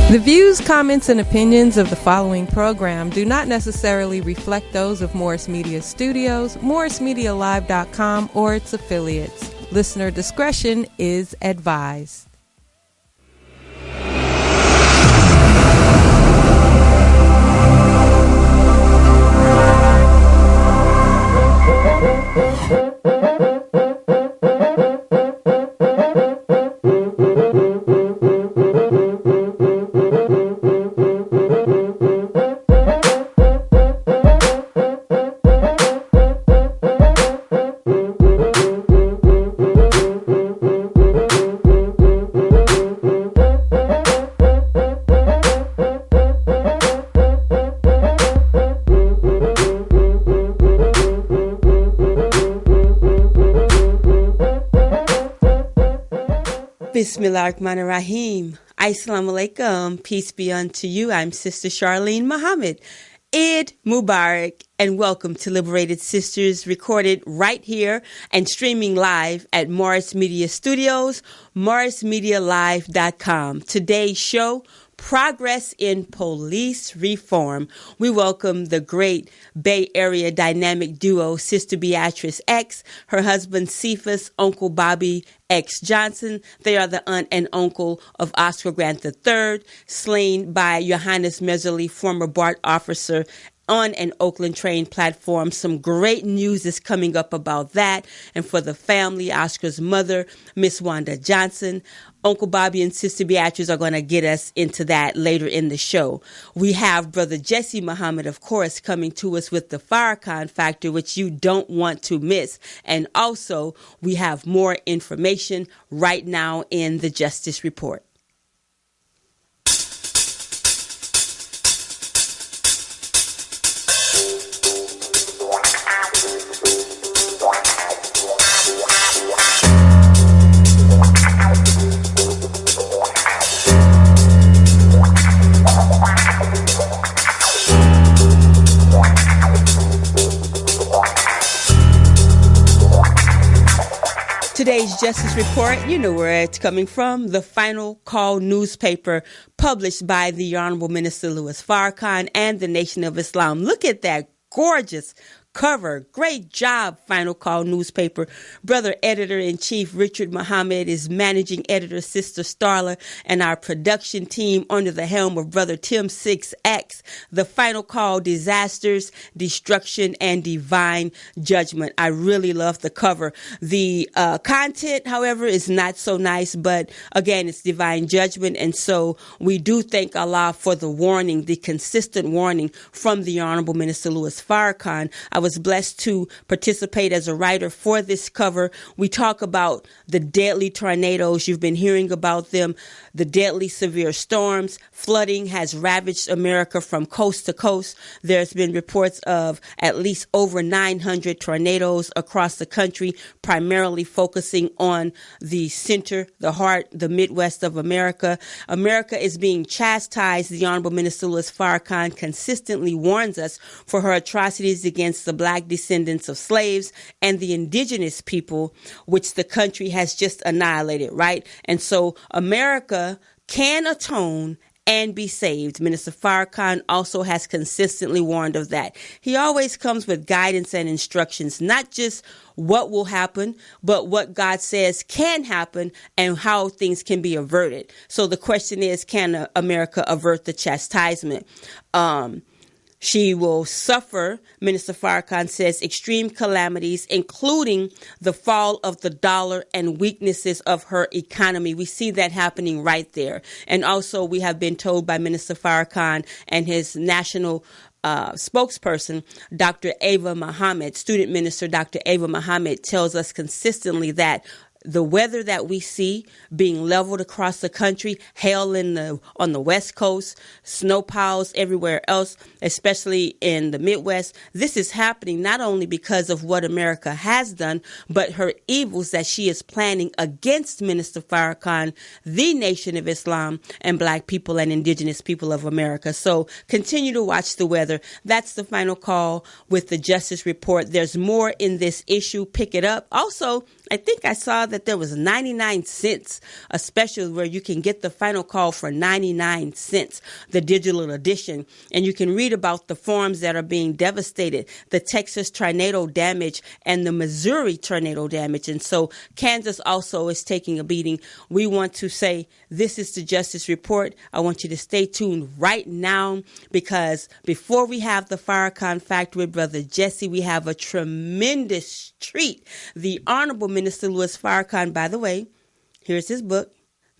The views, comments, and opinions of the following program do not necessarily reflect those of Morris Media Studios, MorrisMediaLive.com, or its affiliates. Listener discretion is advised. Bismillahirrahmanirrahim. Assalamu alaikum. Peace be unto you. I'm Sister Charlene Muhammad. Eid Mubarak and welcome to Liberated Sisters, recorded right here and streaming live at Morris Media Studios, MorrisMediaLive.com. Today's show, Progress in Police Reform. We welcome the great Bay Area dynamic duo, Sister Beatrice X, her husband Cephas, Uncle Bobby X Johnson. They are the aunt and uncle of Oscar Grant III, slain by Johannes Meserly, former BART officer, on an Oakland train platform. Some great news is coming up about that. And for the family, Oscar's mother, Miss Wanda Johnson, Uncle Bobby and Sister Beatrice are going to get us into that later in the show. We have Brother Jesse Muhammad, of course, coming to us with the Farrakhan factor, which you don't want to miss. And also, we have more information right now in the Justice Report. Today's Justice Report, you know where it's coming from, the Final Call newspaper published by the Honorable Minister Louis Farrakhan and the Nation of Islam. Look at that gorgeous cover. Great job, Final Call newspaper. Brother Editor-in-Chief Richard Muhammad is managing editor Sister Starla, and our production team under the helm of Brother Tim 6X. The Final Call: Disasters, Destruction, and Divine Judgment. I really love the cover. The content, however, is not so nice, but again, it's divine judgment, and so we do thank Allah for the warning, the consistent warning from the Honorable Minister Louis Farrakhan. I was blessed to participate as a writer for this cover. We talk about the deadly tornadoes. You've been hearing about them, the deadly severe storms. Flooding has ravaged America from coast to coast. There's been reports of at least over 900 tornadoes across the country, primarily focusing on the center, the heart, the Midwest of America. America is being chastised. The Honorable Minister Louis Farrakhan consistently warns us for her atrocities against the black descendants of slaves and the indigenous people, which the country has just annihilated, right? And so America can atone and be saved. Minister Farrakhan also has consistently warned of that. He always comes with guidance and instructions, not just what will happen, but what God says can happen and how things can be averted. So the question is, can America avert the chastisement? She will suffer, Minister Farrakhan says, extreme calamities, including the fall of the dollar and weaknesses of her economy. We see that happening right there. And also, we have been told by Minister Farrakhan and his national spokesperson, Dr. Ava Muhammad, student minister Dr. Ava Muhammad, tells us consistently that the weather that we see being leveled across the country, hail on the West Coast, snow piles everywhere else, especially in the Midwest, this is happening not only because of what America has done, but her evils that she is planning against Minister Farrakhan, the Nation of Islam, and black people and indigenous people of America. So continue to watch the weather. That's the final call with the Justice Report. There's more in this issue. Pick it up. Also, I think I saw that there was 99 cents, a special where you can get the final call for 99 cents, the digital edition. And you can read about the farms that are being devastated, the Texas tornado damage and the Missouri tornado damage. And so Kansas also is taking a beating. We want to say this is the Justice Report. I want you to stay tuned right now, because before we have the Farrakhan Fact with Brother Jesse, we have a tremendous treat. The Honorable Minister Louis Farrakhan, by the way, here's his book,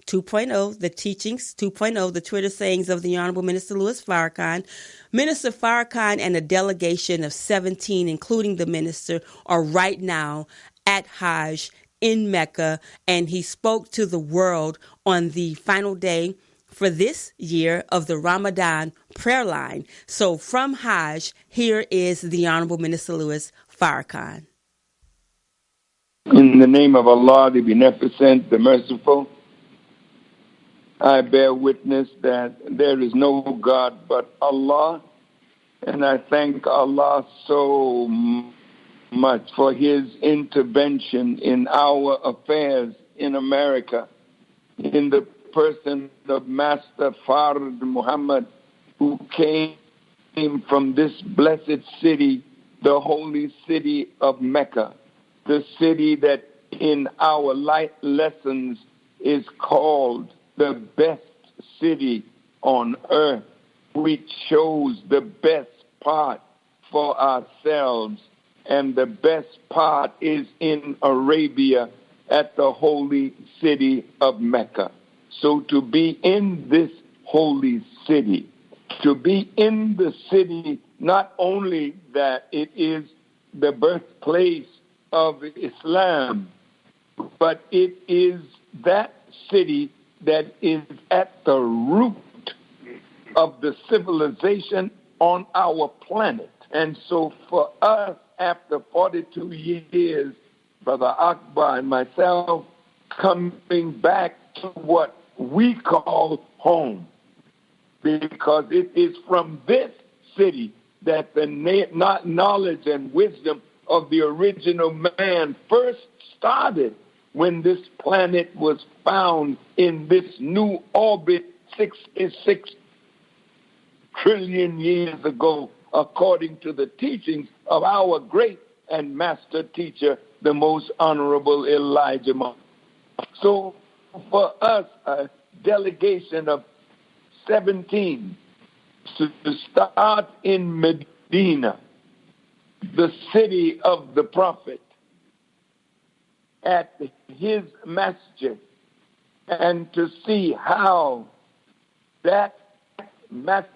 2.0, The Teachings, 2.0, The Twitter Sayings of the Honorable Minister Louis Farrakhan. Minister Farrakhan and a delegation of 17, including the minister, are right now at Hajj in Mecca, and he spoke to the world on the final day for this year of the Ramadan prayer line. So from Hajj, here is the Honorable Minister Louis Farrakhan. In the name of Allah, the Beneficent, the Merciful, I bear witness that there is no God but Allah, and I thank Allah so much for His intervention in our affairs in America, in the person of Master Fard Muhammad, who came from this blessed city, the holy city of Mecca, the city that in our light lessons is called the best city on earth. We chose the best part for ourselves, and the best part is in Arabia at the holy city of Mecca. So to be in this holy city, to be in the city, not only that it is the birthplace of Islam, but it is that city that is at the root of the civilization on our planet. And so for us, after 42 years, Brother Akbar and myself, coming back to what we call home, because it is from this city that the knowledge and wisdom of the original man first started, when this planet was found in this new orbit 66 trillion years ago, according to the teachings of our great and master teacher, the most honorable Elijah Muhammad. So for us, a delegation of 17 to start in Medina, the city of the Prophet, at his masjid, and to see how that masjid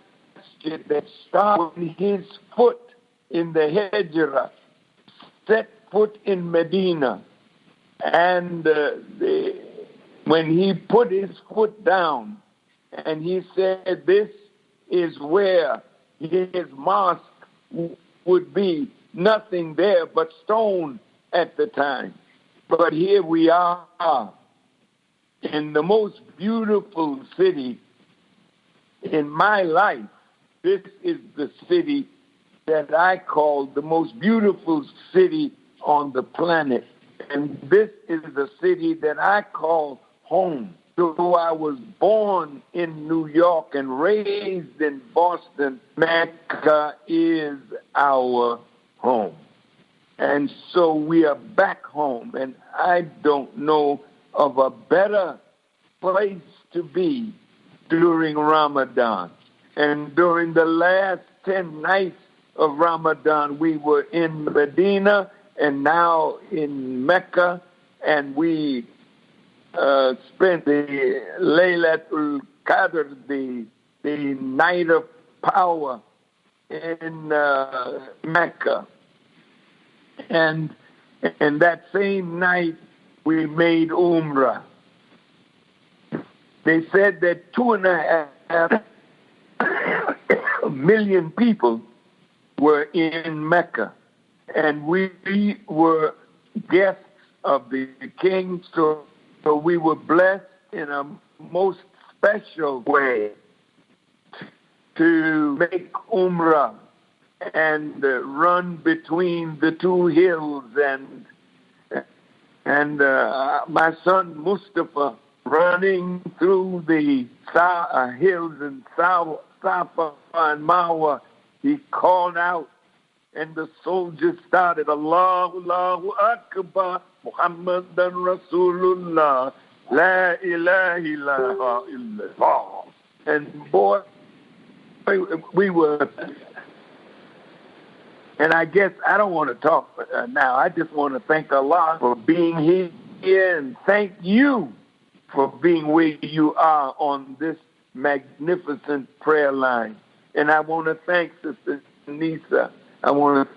that started his foot in the Hijrah, set foot in Medina, and when he put his foot down and he said this is where his mosque would be, nothing there but stone at the time. But here we are in the most beautiful city in my life. This is the city that I call the most beautiful city on the planet. And this is the city that I call home. Though I was born in New York and raised in Boston, Mecca is our home. And so we are back home, and I don't know of a better place to be during Ramadan. And during the last 10 nights of Ramadan, we were in Medina and now in Mecca, and we spent the Laylatul Qadr, the night of power in Mecca. And that same night, we made Umrah. They said that 2.5 million people were in Mecca, and we were guests of the king, so we were blessed in a most special way to make Umrah and run between the two hills And my son Mustafa, running through the hills in Safa and Marwa, he called out, and the soldiers started, Allahu, Allahu Akbar, Muhammadan Rasulullah, La ilaha illallah. And boy, we were, and I guess I don't want to talk now. I just want to thank Allah for being here and thank you for being where you are on this magnificent prayer line. And I want to thank Sister Nisa. I want to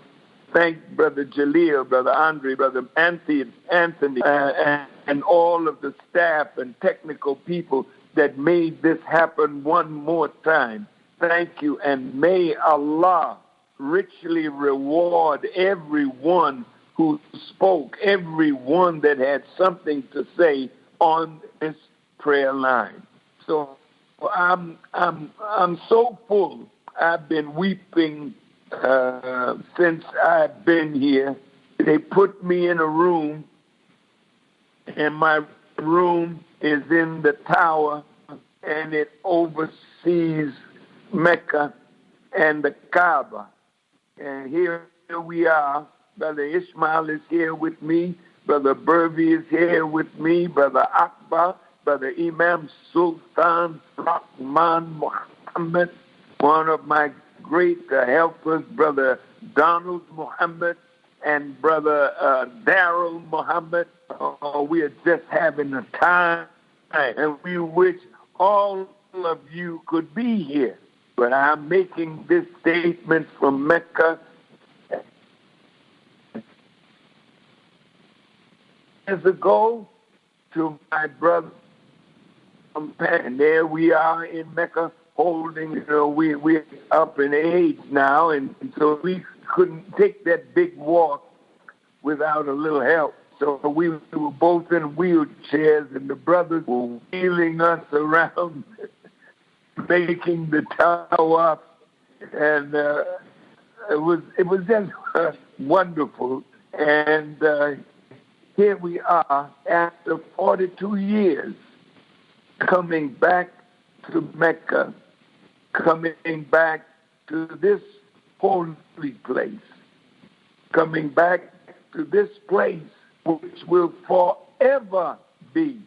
thank Brother Jaleel, Brother Andre, Brother Anthony, and all of the staff and technical people that made this happen one more time. Thank you, and may Allah richly reward everyone who spoke, everyone that had something to say on this prayer line. So I'm so full. I've been weeping since I've been here. They put me in a room, and my room is in the tower, and it oversees Mecca and the Kaaba. And here we are. Brother Ishmael is here with me. Brother Burvey is here with me. Brother Akbar, Brother Imam Sultan Rahman Muhammad, one of my great helpers, Brother Donald Muhammad, and Brother Darrell Muhammad. We are just having a time, and we wish all of you could be here. But I'm making this statement from Mecca. Years ago, to my brother, and there we are in Mecca holding, we're up in age now, and so we couldn't take that big walk without a little help. So we were both in wheelchairs, and the brothers were wheeling us around, making the tower up, and it was just wonderful. And here we are after 42 years, coming back to Mecca, coming back to this holy place, coming back to this place which will forever be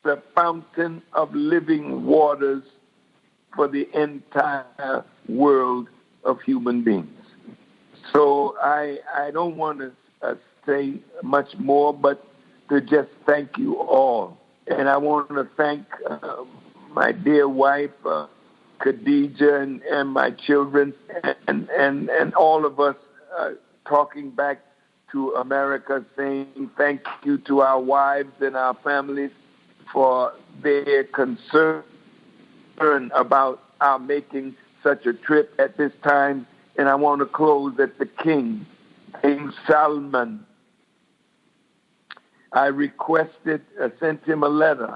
the fountain of living waters for the entire world of human beings. So I don't want to say much more, but to just thank you all. And I want to thank my dear wife, Khadija, and my children, and all of us talking back to America, saying thank you to our wives and our families for their concern about our making such a trip at this time. And I want to close at the King Salman. I sent him a letter,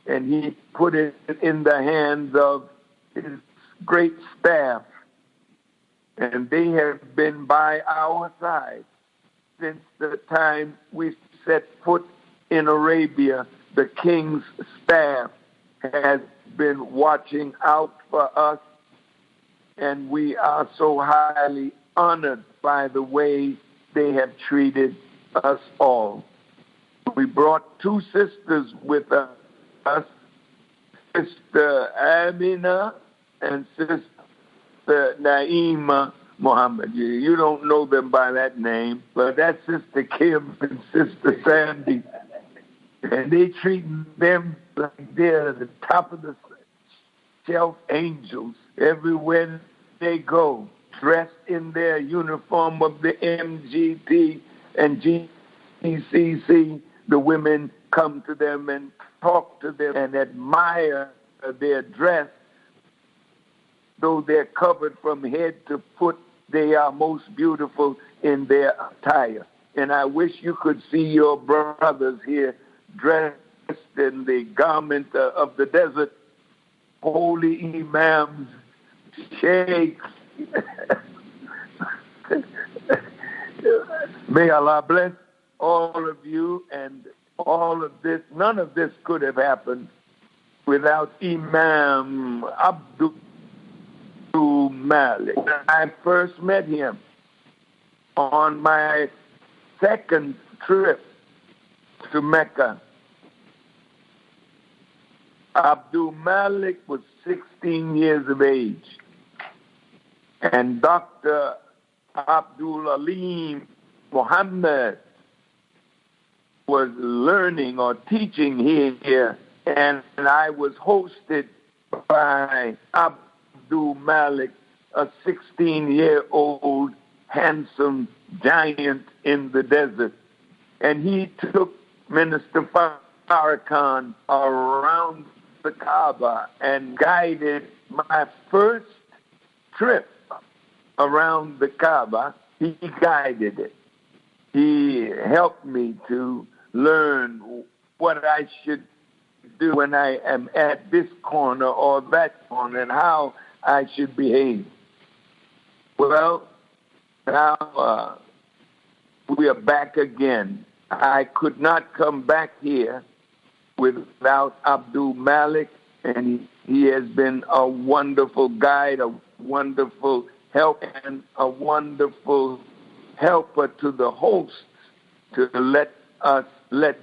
and he put it in the hands of his great staff, and they have been by our side since the time we set foot in Arabia. The king's staff has been watching out for us, and we are so highly honored by the way they have treated us all. We brought two sisters with us, Sister Amina and Sister Naima Muhammad. You don't know them by that name, but that's Sister Kim and Sister Sandy. And they treat them like they're at the top of the shelf angels everywhere they go, dressed in their uniform of the MGT and GCC. The women come to them and talk to them and admire their dress. Though they're covered from head to foot, they are most beautiful in their attire. And I wish you could see your brothers here dressed in the garment of the desert, holy imams, sheikhs. May Allah bless all of you, and all of this. None of this could have happened without Imam Abdul Malik. I first met him on my second trip to Mecca. Abdul Malik was 16 years of age, and Dr. Abdul Alim Muhammad was learning or teaching here, and I was hosted by Abdul Malik, a 16-year-old handsome giant in the desert. And he took Minister Farrakhan around the Kaaba and guided my first trip around the Kaaba. He guided it. He helped me to learn what I should do when I am at this corner or that corner and how I should behave. Well, now we are back again. I could not come back here without Abdul Malik, and he has been a wonderful guide, a wonderful help, and a wonderful helper to the hosts to let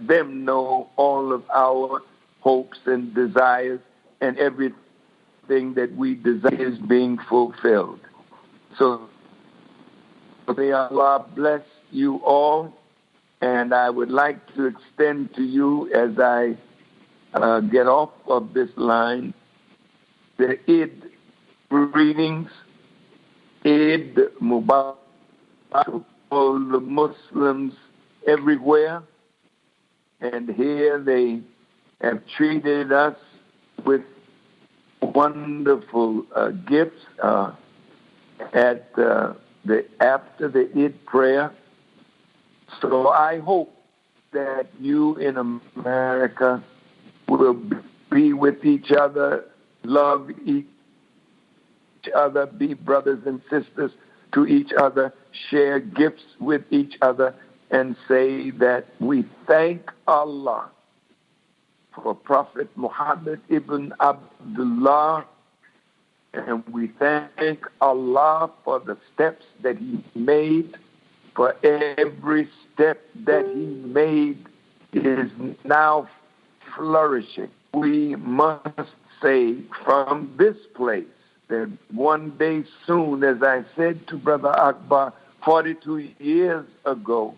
them know all of our hopes and desires, and everything that we desire is being fulfilled. So may Allah bless you all, and I would like to extend to you as I get off of this line the Eid greetings, Eid Mubarak to all the Muslims everywhere. And here they have treated us with wonderful gifts after the Eid prayer. So I hope that you in America will be with each other, love each other, be brothers and sisters to each other, share gifts with each other, and say that we thank Allah for Prophet Muhammad ibn Abdullah, and we thank Allah for the steps that he made. For every step that he made is now flourishing. We must say from this place that one day soon, as I said to Brother Akbar 42 years ago,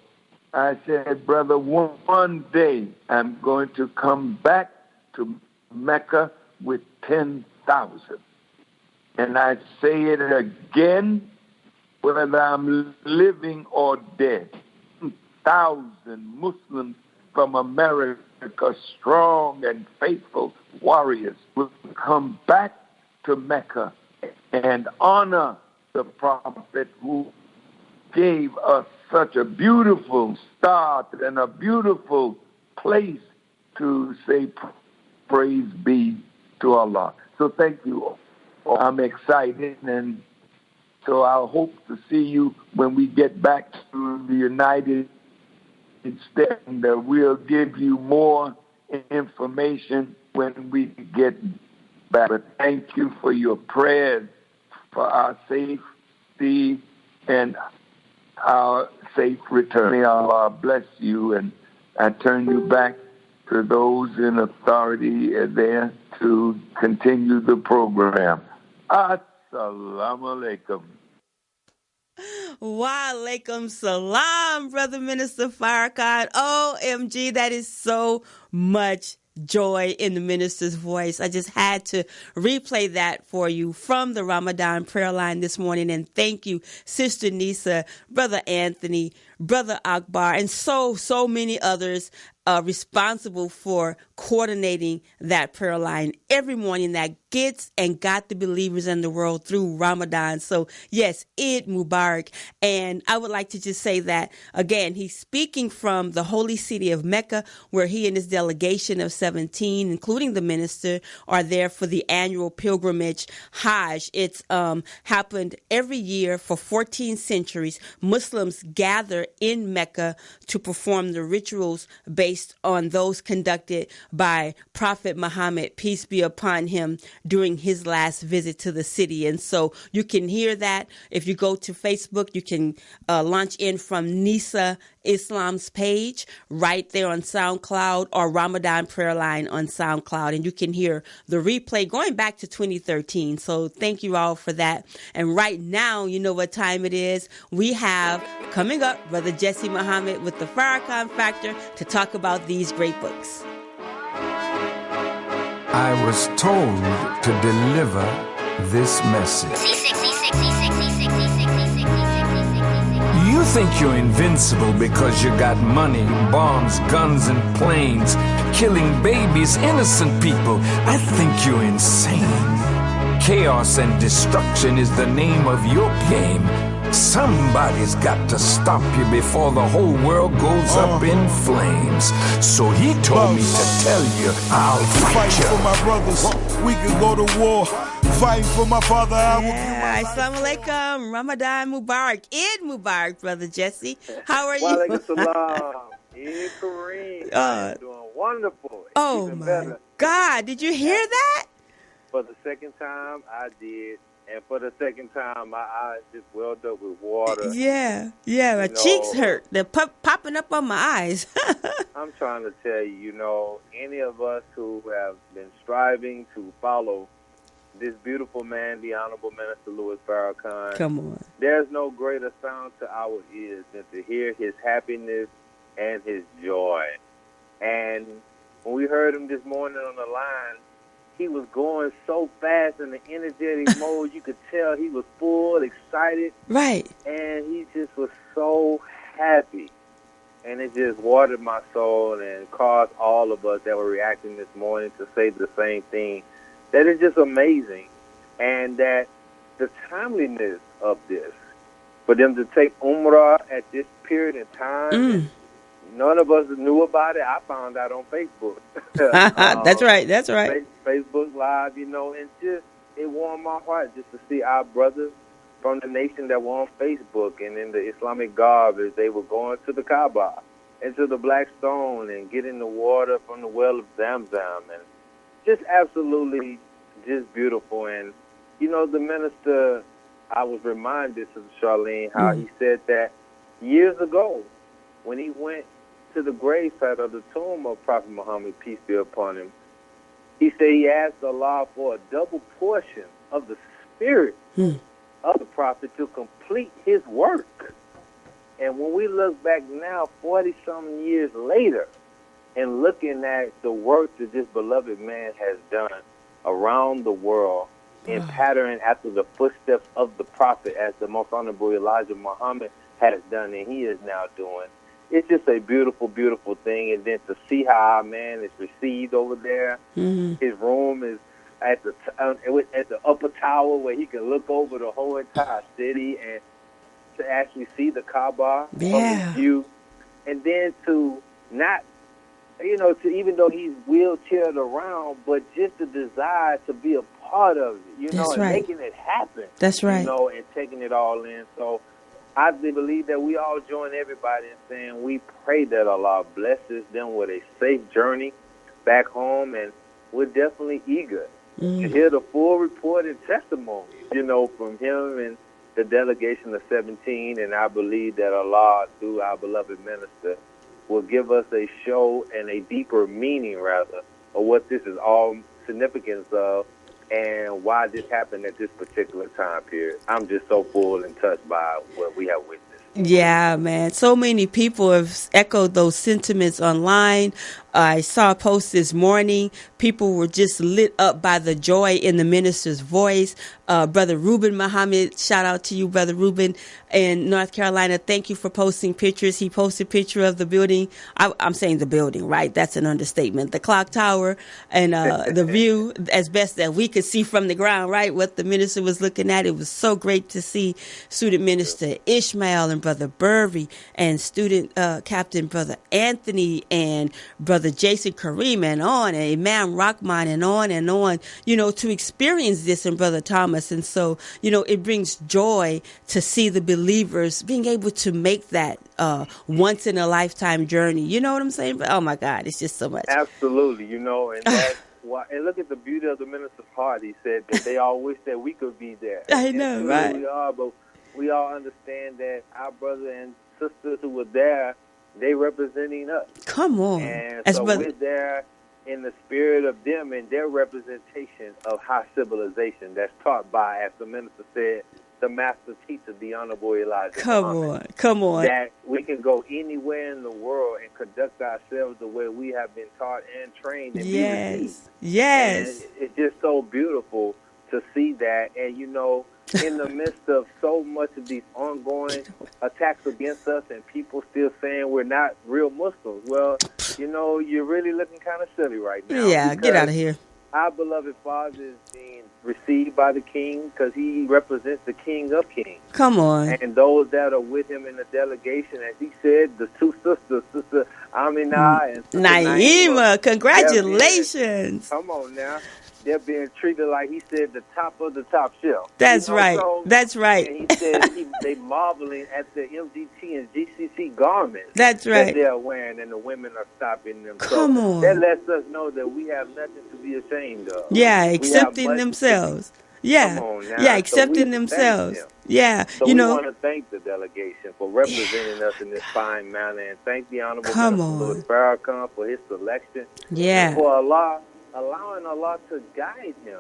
I said, brother, one day I'm going to come back to Mecca with 10,000. And I say it again, whether I'm living or dead. 1,000 Muslims from America, strong and faithful warriors, will come back to Mecca and honor the Prophet who gave us such a beautiful start and a beautiful place to say praise be to Allah. So thank you. I'm excited, and so I'll hope to see you when we get back to the United States, and we'll give you more information when we get back. But thank you for your prayers for our safety and our safe return. May Allah bless you, and I turn you back to those in authority there to continue the program. Assalamu alaikum. Wa alaikum salam, Brother Minister Farrakhan. OMG, that is so much joy in the minister's voice. I just had to replay that for you from the Ramadan prayer line this morning. And thank you, Sister Nisa, Brother Anthony, Brother Akbar, and so many others responsible for coordinating that prayer line every morning that gets and got the believers in the world through Ramadan. So yes, Eid Mubarak. And I would like to just say that again, he's speaking from the holy city of Mecca, where he and his delegation of 17, including the minister, are there for the annual pilgrimage Hajj. It's happened every year for 14 centuries. Muslims gather in Mecca to perform the rituals based on those conducted by Prophet Muhammad, peace be upon him, during his last visit to the city. And so you can hear that. If you go to Facebook, you can launch in from Nisa Islam's page right there on SoundCloud, or Ramadan Prayer Line on SoundCloud, and you can hear the replay going back to 2013. So thank you all for that. And right now, you know what time it is. We have coming up Brother Jesse Muhammad with the Farrakhan Factor to talk about these great books. I was told to deliver this message. You think you're invincible because you got money, bombs, guns, and planes, killing babies, innocent people. I think you're insane. Chaos and destruction is the name of your game. Somebody's got to stop you before the whole world goes up in flames. So he told me to tell you, I'll fight you. For my brothers, we can go to war. Fighting for my father, I will be my Assalamu alaikum, Ramadan Mubarak, Eid Mubarak, Brother Jesse. How are you? Wa alaikum salam. Eid Kareem. I'm doing wonderful. Oh Even my better. God, did you hear that? For the second time, I did. And for the second time, my eyes just welled up with water. Yeah, my cheeks hurt. They're popping up on my eyes. I'm trying to tell you, any of us who have been striving to follow this beautiful man, the Honorable Minister Louis Farrakhan. Come on. There's no greater sound to our ears than to hear his happiness and his joy. And when we heard him this morning on the line, he was going so fast in the energetic mode. You could tell he was full, excited. Right. And he just was so happy. And it just watered my soul and caused all of us that were reacting this morning to say the same thing. That is just amazing. And that the timeliness of this, for them to take Umrah at this period in time, none of us knew about it. I found out on Facebook. That's right. Facebook Live, and just, it warmed my heart just to see our brothers from the nation that were on Facebook and in the Islamic garb as they were going to the Kaaba and to the Black Stone and getting the water from the well of Zamzam, and just absolutely just beautiful. And, the minister, I was reminded of Charlene, how he said that years ago when he went to the gravesite of the tomb of Prophet Muhammad, peace be upon him, he said he asked Allah for a double portion of the spirit of the Prophet to complete his work. And when we look back now, 40-something years later, and looking at the work that this beloved man has done around the world in pattern after the footsteps of the Prophet, as the most honorable Elijah Muhammad has done and he is now doing, it's just a beautiful, beautiful thing. And then to see how our man is received over there, his room is at the upper tower where he can look over the whole entire city and to actually see the Kaaba from his view. And then to not, to even though he's wheelchaired around, but just the desire to be a part of it, and making it happen. That's right. And taking it all in. So I believe that we all join everybody in saying we pray that Allah blesses them with a safe journey back home, and we're definitely eager to hear the full report and testimony, from him and the delegation of 17. And I believe that Allah, through our beloved minister, will give us a show and a deeper meaning, rather, of what this is all significance of and why this happened at this particular time period. I'm just so full and touched by what we have witnessed. Yeah, man. So many people have echoed those sentiments online. I saw a post this morning. People were just lit up by the joy in the minister's voice. Brother Reuben Muhammad, shout out to you, Brother Reuben, in North Carolina. Thank you for posting pictures. He posted a picture of the building. I'm saying the building, right? That's an understatement. The clock tower and the view as best that we could see from the ground, right? What the minister was looking at. It was so great to see Student Minister Ishmael and Brother Burvey and Student Captain Brother Anthony and Brother Jason Kareem and Imam Rahman and on, to experience this in Brother Thomas. And so, it brings joy to see the believers being able to make that once in a lifetime journey. You know what I'm saying? But, oh my God, it's just so much. Absolutely, and that's why. And look at the beauty of the minister's heart. He said that they all wish that we could be there. I know, and right? We are, but we all understand that our brothers and sisters who were there, they representing us. Come on. And As so brother- we're there in the spirit of them and their representation of high civilization that's taught by, as the minister said, the master teacher, the Honorable Elijah Muhammad. Come on. That we can go anywhere in the world and conduct ourselves the way we have been taught and trained and be received. Yes. And it's just so beautiful to see that. And, in the midst of so much of these ongoing attacks against us and people still saying we're not real Muslims, well, you're really looking kind of silly right now. Yeah, get out of here. Our beloved Father is being received by the King because he represents the King of Kings. Come on. And those that are with him in the delegation, as he said, the two sisters, Sister Amina and Sister Naima, congratulations. Come on now. They're being treated like he said the top of the top shelf. That's right. So, That's right. And he said they marveling at the MDT and GCC garments. That's right. That they're wearing, and the women are stopping them. Come on. That lets us know that we have nothing to be ashamed of. Yeah, accepting themselves. Yeah. Come on now. Yeah, accepting themselves. Yeah. So we want to thank the delegation for representing us in this fine manner, and thank the Honorable Louis Farrakhan for his selection. Yeah. And for allowing Allah to guide him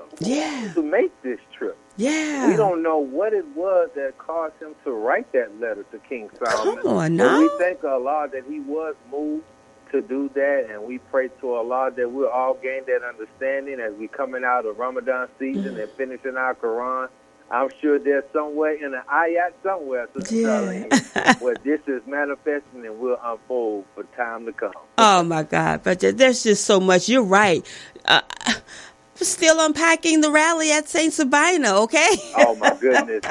to make this trip. Yeah. We don't know what it was that caused him to write that letter to King Solomon. Come on now. But we thank Allah that he was moved to do that, and we pray to Allah that we'll all gain that understanding as we coming out of Ramadan season and finishing our Quran. I'm sure there's somewhere in an ayat somewhere, Sister Charlene, where this is manifesting and will unfold for time to come. Oh, my God. But there's just so much. You're right. Still unpacking the rally at St. Sabina, okay? Oh, my goodness.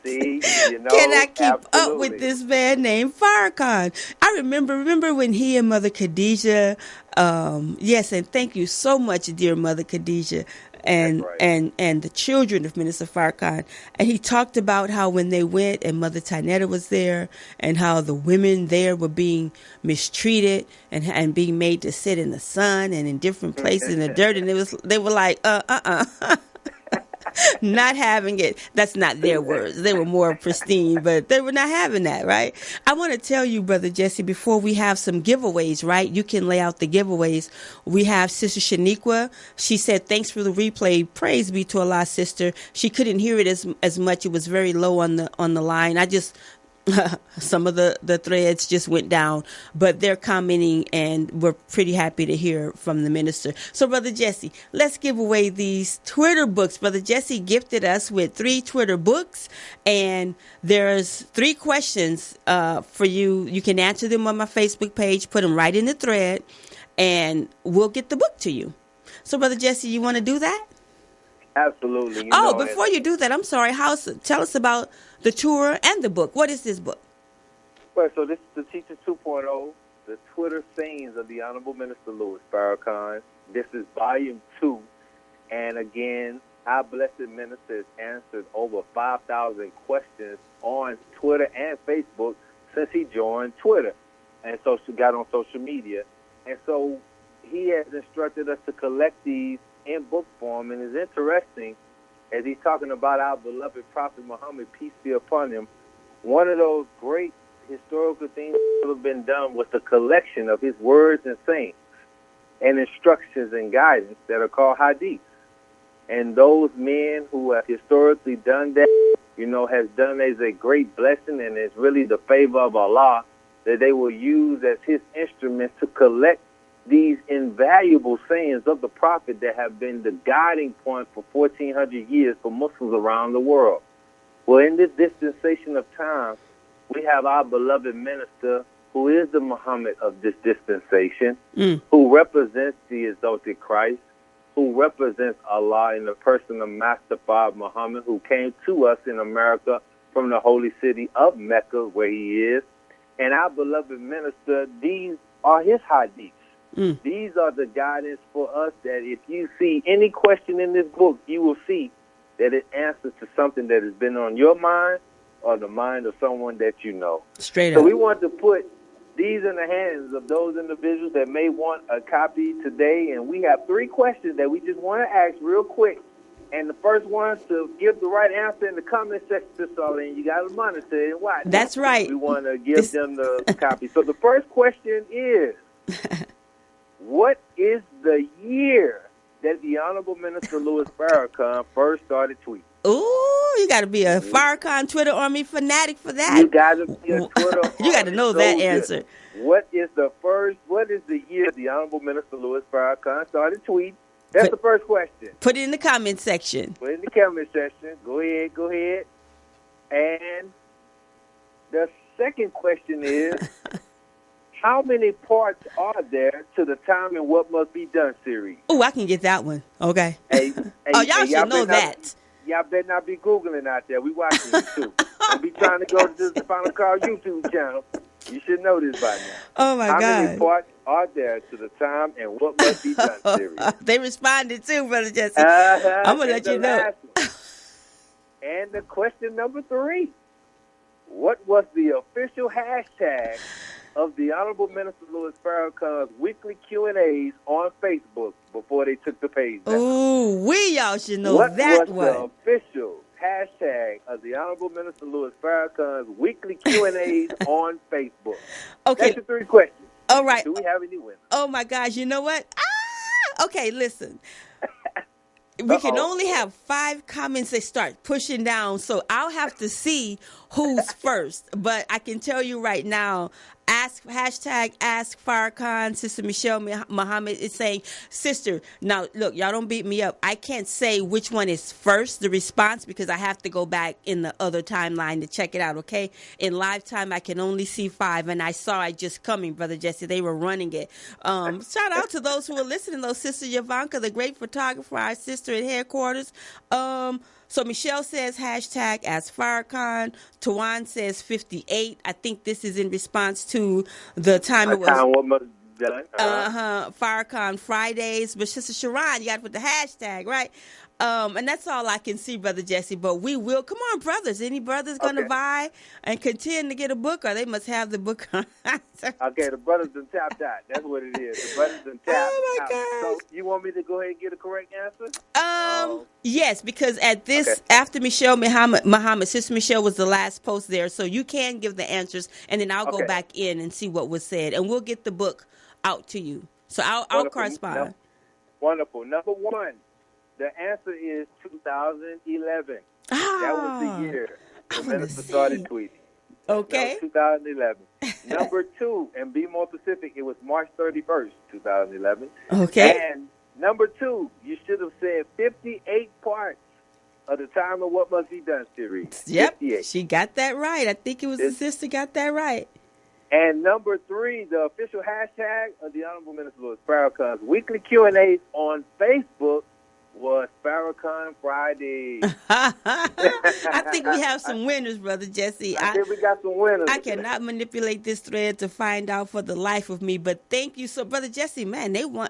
See, Can I keep up with this man named Farrakhan? I remember when he and Mother Khadijah, yes, and thank you so much, dear Mother Khadijah, and the children of Minister Farrakhan. And he talked about how when they went and Mother Tynetta was there and how the women there were being mistreated and being made to sit in the sun and in different places in the dirt. And they were like, not having it. That's not their words. They were more pristine, but they were not having that, right? I want to tell you, Brother Jesse, before we have some giveaways, right? You can lay out the giveaways. We have Sister Shaniqua. She said, thanks for the replay. Praise be to Allah, sister. She couldn't hear it as much. It was very low on the line. I just some of the threads just went down, but they're commenting and we're pretty happy to hear from the minister. So, Brother Jesse, let's give away these Twitter books. Brother Jesse gifted us with 3 Twitter books, and there's 3 questions for you. You can answer them on my Facebook page, put them right in the thread, and we'll get the book to you. So, Brother Jesse, you want to do that? Absolutely. Before you do that, I'm sorry. Tell us about the tour and the book. What is this book? Well, so this is the Teacher 2.0, the Twitter sayings of the Honorable Minister Louis Farrakhan. This is Volume 2. And again, our blessed minister has answered over 5,000 questions on Twitter and Facebook since he joined Twitter and got on social media. And so he has instructed us to collect these in book form, and it's interesting as he's talking about our beloved Prophet Muhammad, peace be upon him. One of those great historical things that have been done was the collection of his words and sayings and instructions and guidance that are called hadiths. And those men who have historically done that, has done as a great blessing, and it's really the favor of Allah that they will use as his instruments to collect these invaluable sayings of the prophet that have been the guiding point for 1,400 years for Muslims around the world. Well, in this dispensation of time, we have our beloved minister, who is the Muhammad of this dispensation, who represents the exalted Christ, who represents Allah in the person of Master Fard Muhammad, who came to us in America from the holy city of Mecca, where he is. And our beloved minister, these are his hadiths. These are the guidance for us that if you see any question in this book, you will see that it answers to something that has been on your mind or the mind of someone that you know. Straight up. So up. we want to put these in the hands of those individuals that may want a copy today. And we have 3 questions that we just want to ask real quick. And the first one to give the right answer in the comment section, Charlene, you got to monitor it. Why? That's right. We want to give them the copy. So the first question is, what is the year that the Honorable Minister Louis Farrakhan first started tweeting? Ooh, you got to be a Farrakhan Twitter Army fanatic for that. You got to be a Twitter You got to know that answer. What is the year the Honorable Minister Louis Farrakhan started tweeting? That's the first question. Put it in the comment section. Put it in the comment section. Go ahead. And the second question is, how many parts are there to the Time and What Must Be Done series? Oh, I can get that one. Okay. Y'all should know that. Y'all better not be Googling out there. We watching you too. Don't be trying to go to the Final Call YouTube channel. You should know this by now. Oh, my God. How many parts are there to the Time and What Must Be Done series? They responded too, Brother Jesse. I'm going to let you know. And the question number 3. What was the official hashtag of the Honorable Minister Louis Farrakhan's weekly Q&As on Facebook before they took the page down? Ooh, y'all should know that one. What was the official hashtag of the Honorable Minister Louis Farrakhan's weekly Q&As on Facebook? Okay. That's the 3 questions. All right. Do we have any winners? Oh, my gosh. You know what? Okay, listen. We can only have 5 comments that start pushing down, so I'll have to see who's first. But I can tell you right now, ask Farrakhan. Sister Michelle Muhammad is saying, sister, now look, y'all don't beat me up. I can't say which one is first, the response, because I have to go back in the other timeline to check it out, okay? In live time, I can only see 5, and I saw it just coming, Brother Jesse. They were running it. Shout out to those who are listening, though. Sister Yavanka, the great photographer, our sister at headquarters. So Michelle says hashtag Ask Farrakhan. Tawan says 58. I think this is in response to the time it was. Farrakhan Fridays. But Sister Sharon, you got to put the hashtag, right? And that's all I can see, Brother Jesse. But we will. Come on, brothers. Any brothers going to buy and contend to get a book, or they must have the book. Okay, the brothers done tapped out. That's what it is. The brothers done tapped out. Oh, my God. So you want me to go ahead and get a correct answer? Yes, because at this, after Michelle Muhammad, Sister Michelle was the last post there. So you can give the answers, and then I'll go back in and see what was said. And we'll get the book out to you. So I'll correspond. Wonderful. Number 1. The answer is 2011. That was the year the minister started tweeting. Okay. 2011. Number 2, and be more specific, it was March 31st, 2011. Okay. And number 2, you should have said 58 parts of the Time of What Must Be Done series. Yep. 58. She got that right. I think it was the sister got that right. And number 3, the official hashtag of the Honorable Minister Louis Farrakhan's weekly Q&As on Facebook was Farrakhan Friday. I think we have some winners, Brother Jesse. I think we got some winners. I cannot manipulate this thread to find out for the life of me, but thank you. So, Brother Jesse, man, they're going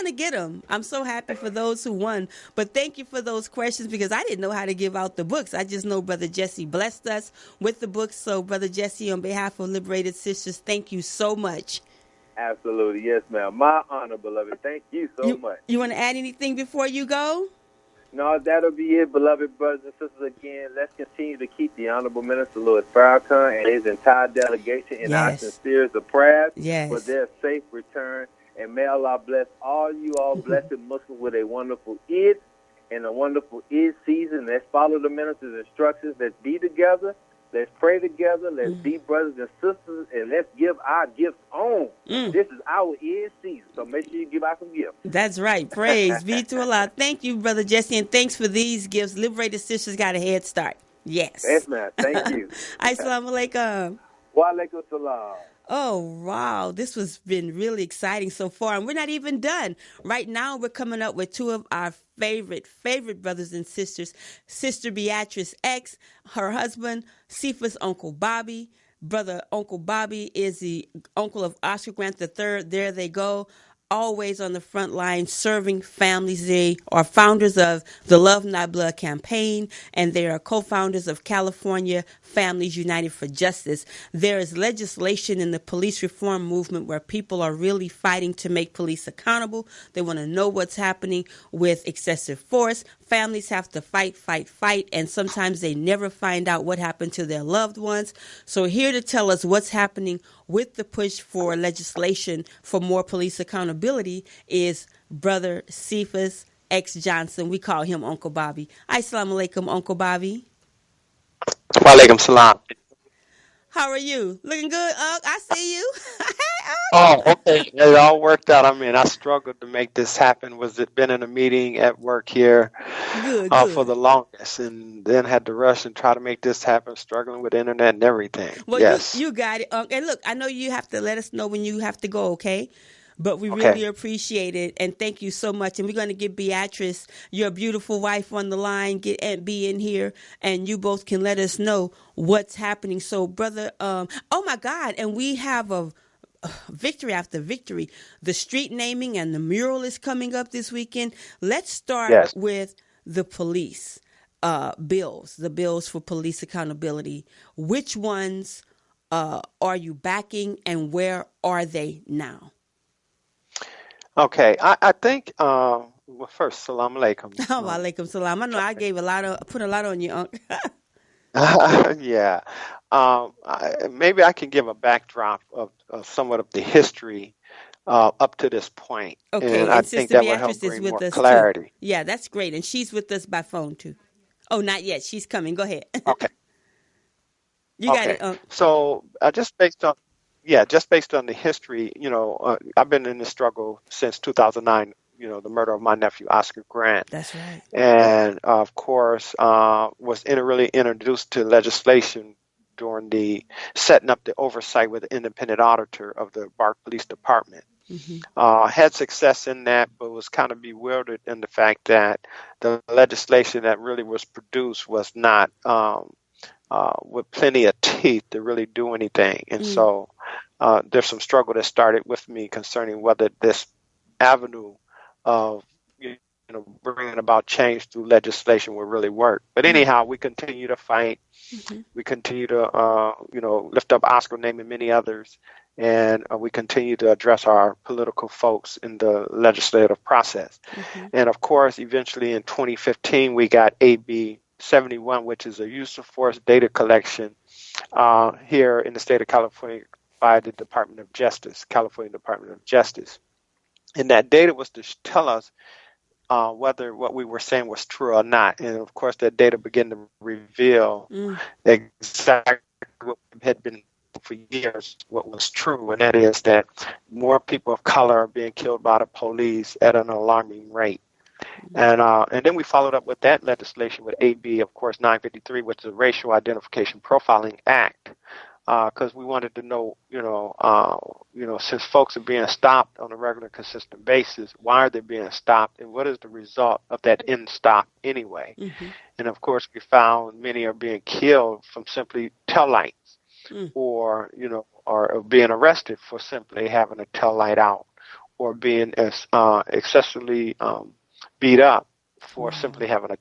to get them. I'm so happy for those who won, but thank you for those questions, because I didn't know how to give out the books. I just know Brother Jesse blessed us with the books. So, Brother Jesse, on behalf of Liberated Sisters, thank you so much. Absolutely. Yes, ma'am. My honor, beloved. Thank you so much. You want to add anything before you go? No, that'll be it, beloved brothers and sisters. Again, let's continue to keep the Honorable Minister Louis Farrakhan and his entire delegation in our sincerest of prayers for their safe return. And may Allah bless all you all blessed Muslims with a wonderful Eid and a wonderful Eid season. Let's follow the minister's instructions. Let's be together. Let's pray together. Let's be brothers and sisters, and let's give our gifts on. This is our end season, so make sure you give out some gifts. That's right. Praise be to Allah. Thank you, Brother Jesse, and thanks for these gifts. Liberated Sisters got a head start. Yes. Yes, ma'am. Thank you. Assalamu alaikum. Wa alaikum salam. Oh, wow. This has been really exciting so far. And we're not even done. Right now, we're coming up with two of our favorite brothers and sisters. Sister Beatrice X, her husband, Cephas' Uncle Bobby. Brother Uncle Bobby is the uncle of Oscar Grant III. There they go. Always on the front line serving families. They are founders of the Love Not Blood campaign, and they are co-founders of California Families United for Justice. There is legislation in the police reform movement where people are really fighting to make police accountable. They want to know what's happening with excessive force. Families have to fight, and sometimes they never find out what happened to their loved ones. So here to tell us what's happening with the push for legislation for more police accountability is Brother Cephas X. Johnson. We call him Uncle Bobby. Assalamu alaikum, Uncle Bobby. Wa alaikum salam. How are you? Looking good, Unc? I see you. Oh, okay. It all worked out. I mean, I struggled to make this happen. Was it been in a meeting at work here Good. for the longest, and then had to rush and try to make this happen, struggling with internet and everything. Well, yes. you got it, Unc. And look, I know you have to let us know when you have to go, okay? But we Okay. really appreciate it, and thank you so much. And we're going to get Beatrice, your beautiful wife, on the line, get Aunt B in here, and you both can let us know what's happening. So, brother, oh my God, and we have a victory after victory. The street naming and the mural is coming up this weekend. Let's start Yes. with the police bills, the bills for police accountability. Which ones are you backing, and where are they now? Okay. I think. Well, first, salam alaikum. Oh, alaikum salam. I know I put a lot on you, Unc. Yeah. Maybe I can give a backdrop of somewhat of the history up to this point. Okay, and I and think Sister that will help Beatrice is bring with more us clarity. too. Yeah, that's great, and she's with us by phone too. Oh, not yet. She's coming. Go ahead. Okay. You got Okay. it, Unc. So just based on the history, I've been in this struggle since 2009. The murder of my nephew Oscar Grant, That's right. and of course was really introduced to legislation during the setting up the oversight with the independent auditor of the Bark Police Department. Had success in that, but was kind of bewildered in the fact that the legislation that really was produced was not with plenty of teeth to really do anything. And so there's some struggle that started with me concerning whether this avenue of bringing about change through legislation will really work. But anyhow, we continue to fight. We continue to lift up Oscar name and many others, and we continue to address our political folks in the legislative process. And of course, eventually in 2015, we got AB 71, which is a use of force data collection here in the state of California by the Department of Justice, California Department of Justice. And that data was to tell us whether what we were saying was true or not. And of course, that data began to reveal exactly what had been for years, what was true, and that is that more people of color are being killed by the police at an alarming rate. And then we followed up with that legislation with AB, of course, 953, which is the Racial Identification Profiling Act, because we wanted to know, since folks are being stopped on a regular, consistent basis, why are they being stopped, and what is the result of that end stop anyway? And of course, we found many are being killed from simply tail lights, or being arrested for simply having a tail light out, or being excessively beat up for simply having a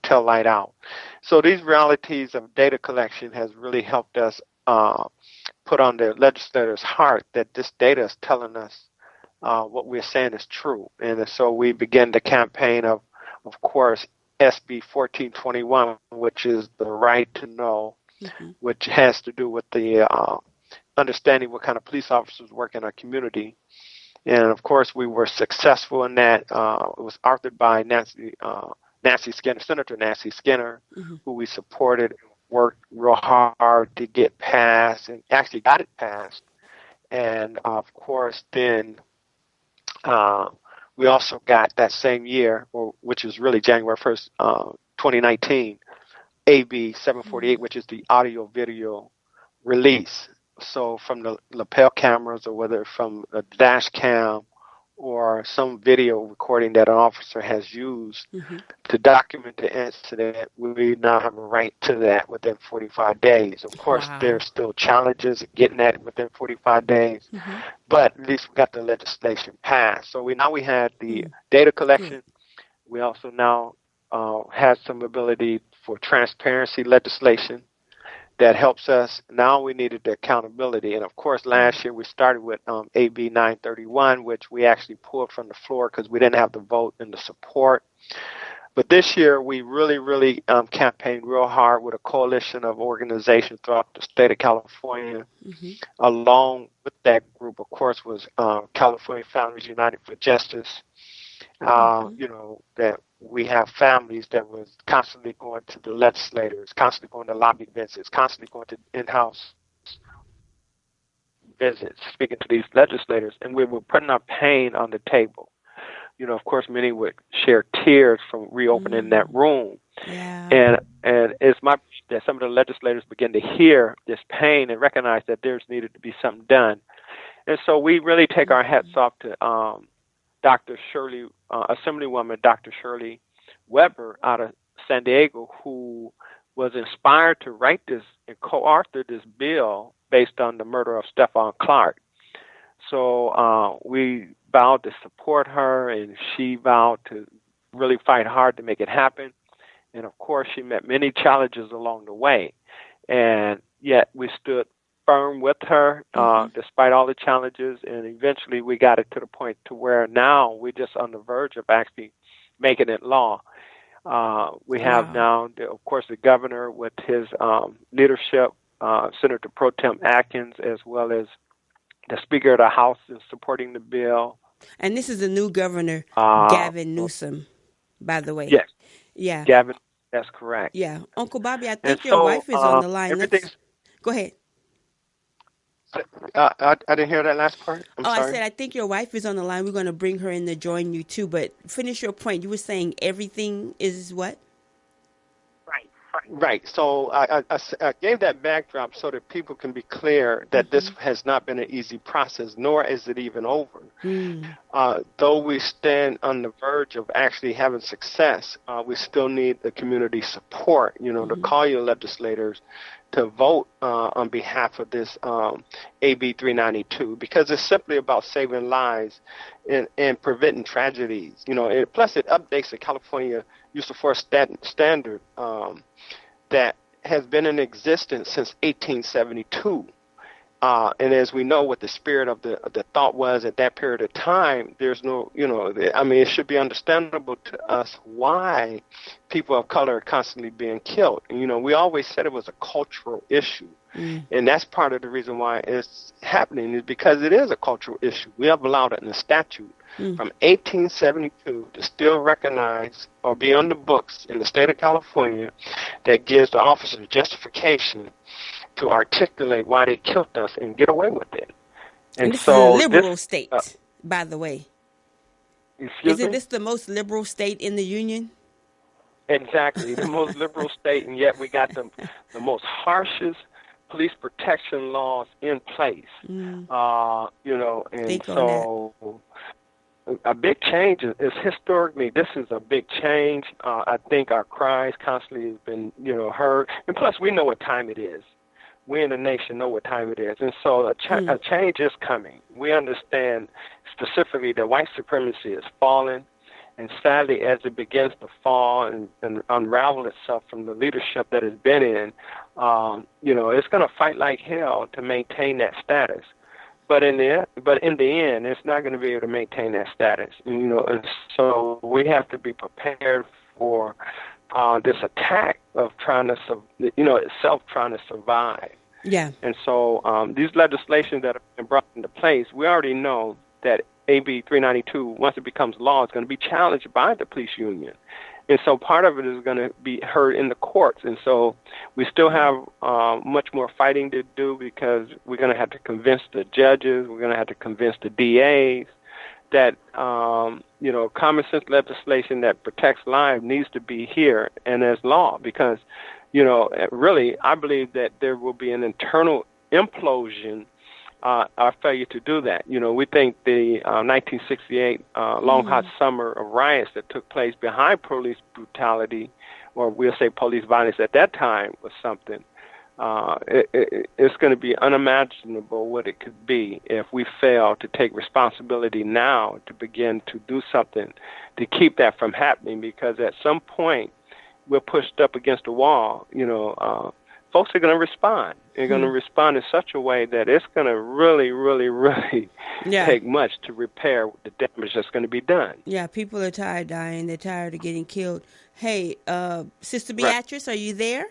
tail light out. So these realities of data collection has really helped us put on the legislators' heart that this data is telling us what we're saying is true. And so we began the campaign of course, SB 1421, which is the right to know, which has to do with the understanding what kind of police officers work in our community. And of course, we were successful in that. It was authored by Nancy Skinner, Senator Nancy Skinner, who we supported. worked real hard to get passed and actually got it passed. And of course, then we also got that same year, which is really January 1st, 2019, AB 748, which is the audio video release. So from the lapel cameras, or whether from a dash cam or some video recording that an officer has used to document the incident, we now have a right to that within 45 days. Of course, there's still challenges getting that within 45 days, but at least we got the legislation passed. So we had the data collection. We also now have some ability for transparency legislation that helps us. Now we needed the accountability. And of course, last year we started with AB 931, which we actually pulled from the floor because we didn't have the vote and the support. But this year we really campaigned real hard with a coalition of organizations throughout the state of California. Along with that group, of course, was California Families United for Justice. That we have families that was constantly going to the legislators, constantly going to lobby visits, constantly going to in-house visits, speaking to these legislators, and we were putting our pain on the table. Of course, many would share tears from reopening that room. And it's my that some of the legislators begin to hear this pain and recognize that there's needed to be something done. And so we really take our hats off to Dr. Shirley, Assemblywoman Dr. Shirley Weber out of San Diego, who was inspired to write this and co-author this bill based on the murder of Stephon Clark. So we vowed to support her, and she vowed to really fight hard to make it happen. And of course, she met many challenges along the way, and yet we stood firm with her despite all the challenges, and eventually we got it to the point to where now we're just on the verge of actually making it law. We have now, of course, the governor with his leadership, Senator Pro Tem Atkins, as well as the Speaker of the House is supporting the bill. And this is the new governor, Gavin Newsom, by the way. Yes. Yeah. Gavin, that's correct. Yeah. Uncle Bobby, I think your wife is on the line. Go ahead. I didn't hear that last part. I'm sorry. I said I think your wife is on the line. We're going to bring her in to join you too. But finish your point. You were saying everything is what? Right. So I gave that backdrop so that people can be clear that this has not been an easy process, nor is it even over. Though we stand on the verge of actually having success, we still need the community support, to call your legislators to vote on behalf of this AB 392, because it's simply about saving lives and preventing tragedies. Plus it updates the California use of force standard that has been in existence since 1872. And as we know what the spirit of the thought was at that period of time, there's no, it should be understandable to us why people of color are constantly being killed. And, we always said it was a cultural issue. And that's part of the reason why it's happening, is because it is a cultural issue. We have allowed it in the statute from 1872 to still recognize or be on the books in the state of California that gives the officers justification to articulate why they killed us and get away with it. And this is a liberal state, by the way. Isn't this the most liberal state in the union? Exactly, the most liberal state, and yet we got the most harshest police protection laws in place. And so a big change is historically, this is a big change. I think our cries constantly have been, heard. And plus, we know what time it is. We in the nation know what time it is. And so a change is coming. We understand specifically that white supremacy is falling. And sadly, as it begins to fall and unravel itself from the leadership that it's been in, it's going to fight like hell to maintain that status. But in the end, it's not going to be able to maintain that status. And so we have to be prepared for this attack of itself trying to survive. Yeah. And so these legislations that have been brought into place, we already know that AB 392, once it becomes law, is going to be challenged by the police union. And so part of it is going to be heard in the courts. And so we still have much more fighting to do, because we're going to have to convince the judges, we're going to have to convince the DAs that, common sense legislation that protects life needs to be here and as law. Because, really, I believe that there will be an internal implosion, our failure to do that. We think the 1968 long hot summer of riots that took place behind police brutality, or we'll say police violence at that time, was something. It's going to be unimaginable what it could be if we fail to take responsibility now to begin to do something to keep that from happening, because at some point we're pushed up against a wall. Folks are going to respond. They're going to respond in such a way that it's going to really, really, really take much to repair the damage that's going to be done. Yeah, people are tired of dying. They're tired of getting killed. Hey, Sister Beatrice, are you there?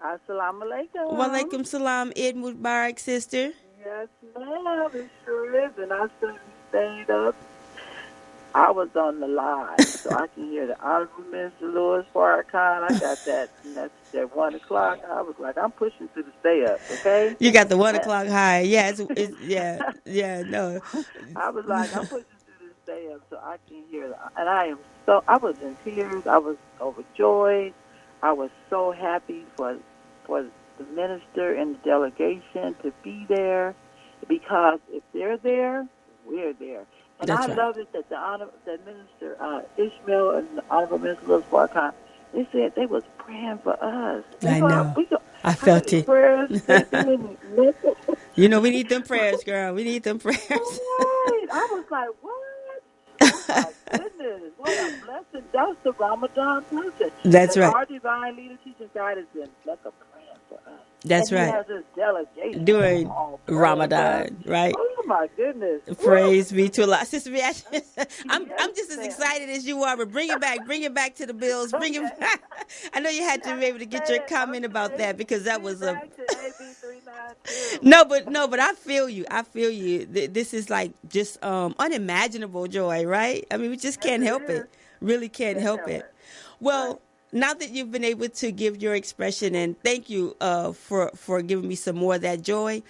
Assalamu alaikum. Wa alaikum salam. Eid Mubarak, sister. Yes, ma'am. It sure is. And I certainly stayed up. I was on the live, so I can hear the Honorable Minister Louis Farrakhan. I got that message at 1 o'clock. I was like, I'm pushing to the stay up, okay? You got the 1 o'clock high. Yeah, no. I was like, I'm pushing to the stay up so I can hear that. And I was in tears. I was overjoyed. I was so happy for the minister and the delegation to be there, because if they're there, we're there. And I love it that the minister Ishmael and the Honorable Minister Louis Farrakhan, they said they was praying for us. I know. I felt it. Prayers, we need them prayers, girl. We need them prayers. Right. I was like, what? Oh my goodness, what a blessing. That's the Ramadan blessing. That's right. Our divine leader, teaching God, has been like a praying for us. That's and right. He has this delegation during Ramadan, right? Oh my goodness! Praise be to Allah, Sister Beatrice. I'm just as excited as you are, but bring it back to the bills. Bring it back. I know you had to be able to get your comment about that, because that was a. No, but I feel you. This is like just unimaginable joy, right? I mean, we just can't help it. Really can't help it. Well, now that you've been able to give your expression, and thank you for giving me some more of that joy,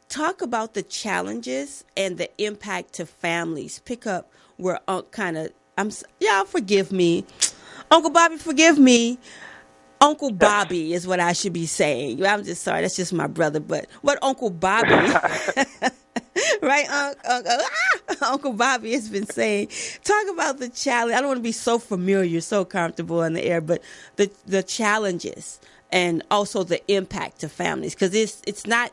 talk about the challenges and the impact to families. Pick up where forgive me. Uncle Bobby, forgive me. Uncle Bobby is what I should be saying. I'm just sorry. That's just my brother. But what Uncle Bobby, right? Uncle Bobby has been saying. Talk about the challenge. I don't want to be so familiar, so comfortable in the air, but the challenges and also the impact to families, because it's not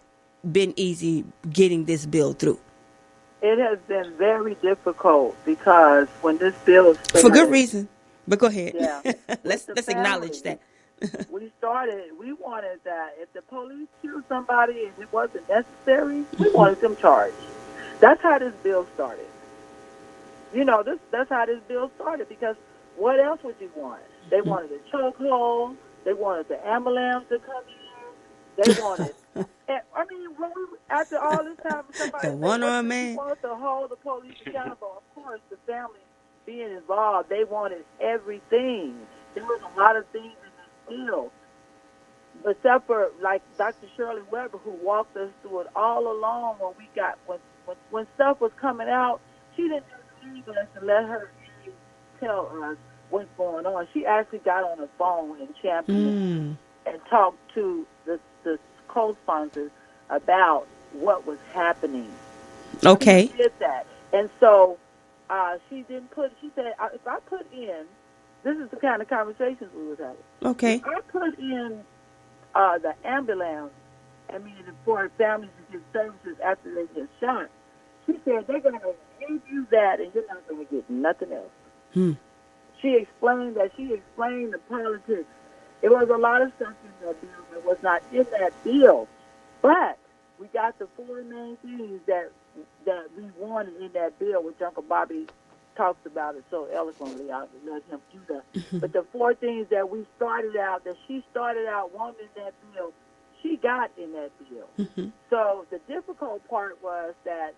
been easy getting this bill through. It has been very difficult, because when this bill is for good reason. But go ahead. Yeah. let's acknowledge that. we wanted that if the police killed somebody and it wasn't necessary, we wanted them charged. That's how this bill started. That's how this bill started, because what else would you want? They wanted a chokehold. They wanted the ambulance to come in. They wanted. I mean, after all this time, somebody the one-armed man wanted to hold the police accountable. Of course, the family being involved, they wanted everything. There was a lot of things in this bill, except for like Dr. Shirley Weber, who walked us through it all along. When stuff was coming out, she didn't leave us and let her tell us what's going on. She actually got on the phone in Champion and talked to the co-sponsors about what was happening. Okay. She did that. And so she said, if I put in, this is the kind of conversations we was having. Okay. If I put in the ambulance, for families to get services after they get shot, she said they're going to give you that and you're not going to get nothing else. She explained the politics. It was a lot of stuff in that bill that was not in that bill. But we got the four main things that we wanted in that bill, which Uncle Bobby talks about it so eloquently. I would let him do that. But the four things that she started out wanting in that bill, she got in that bill. So the difficult part was that,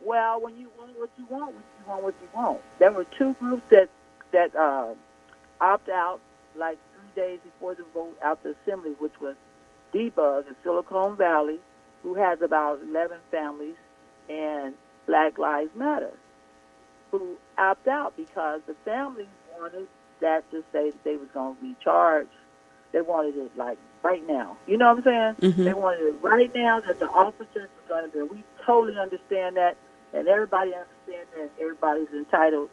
well, when you want what you want, you want what you want. There were two groups that opt out like 3 days before the vote out the assembly, which was D-Bug in Silicon Valley, who has about 11 families, and Black Lives Matter, who opt out because the families wanted that to say that they was going to be charged. They wanted it like right now. You know what I'm saying? Mm-hmm. They wanted it right now that the officers were going to be. We totally understand that, and everybody understands that. Everybody's entitled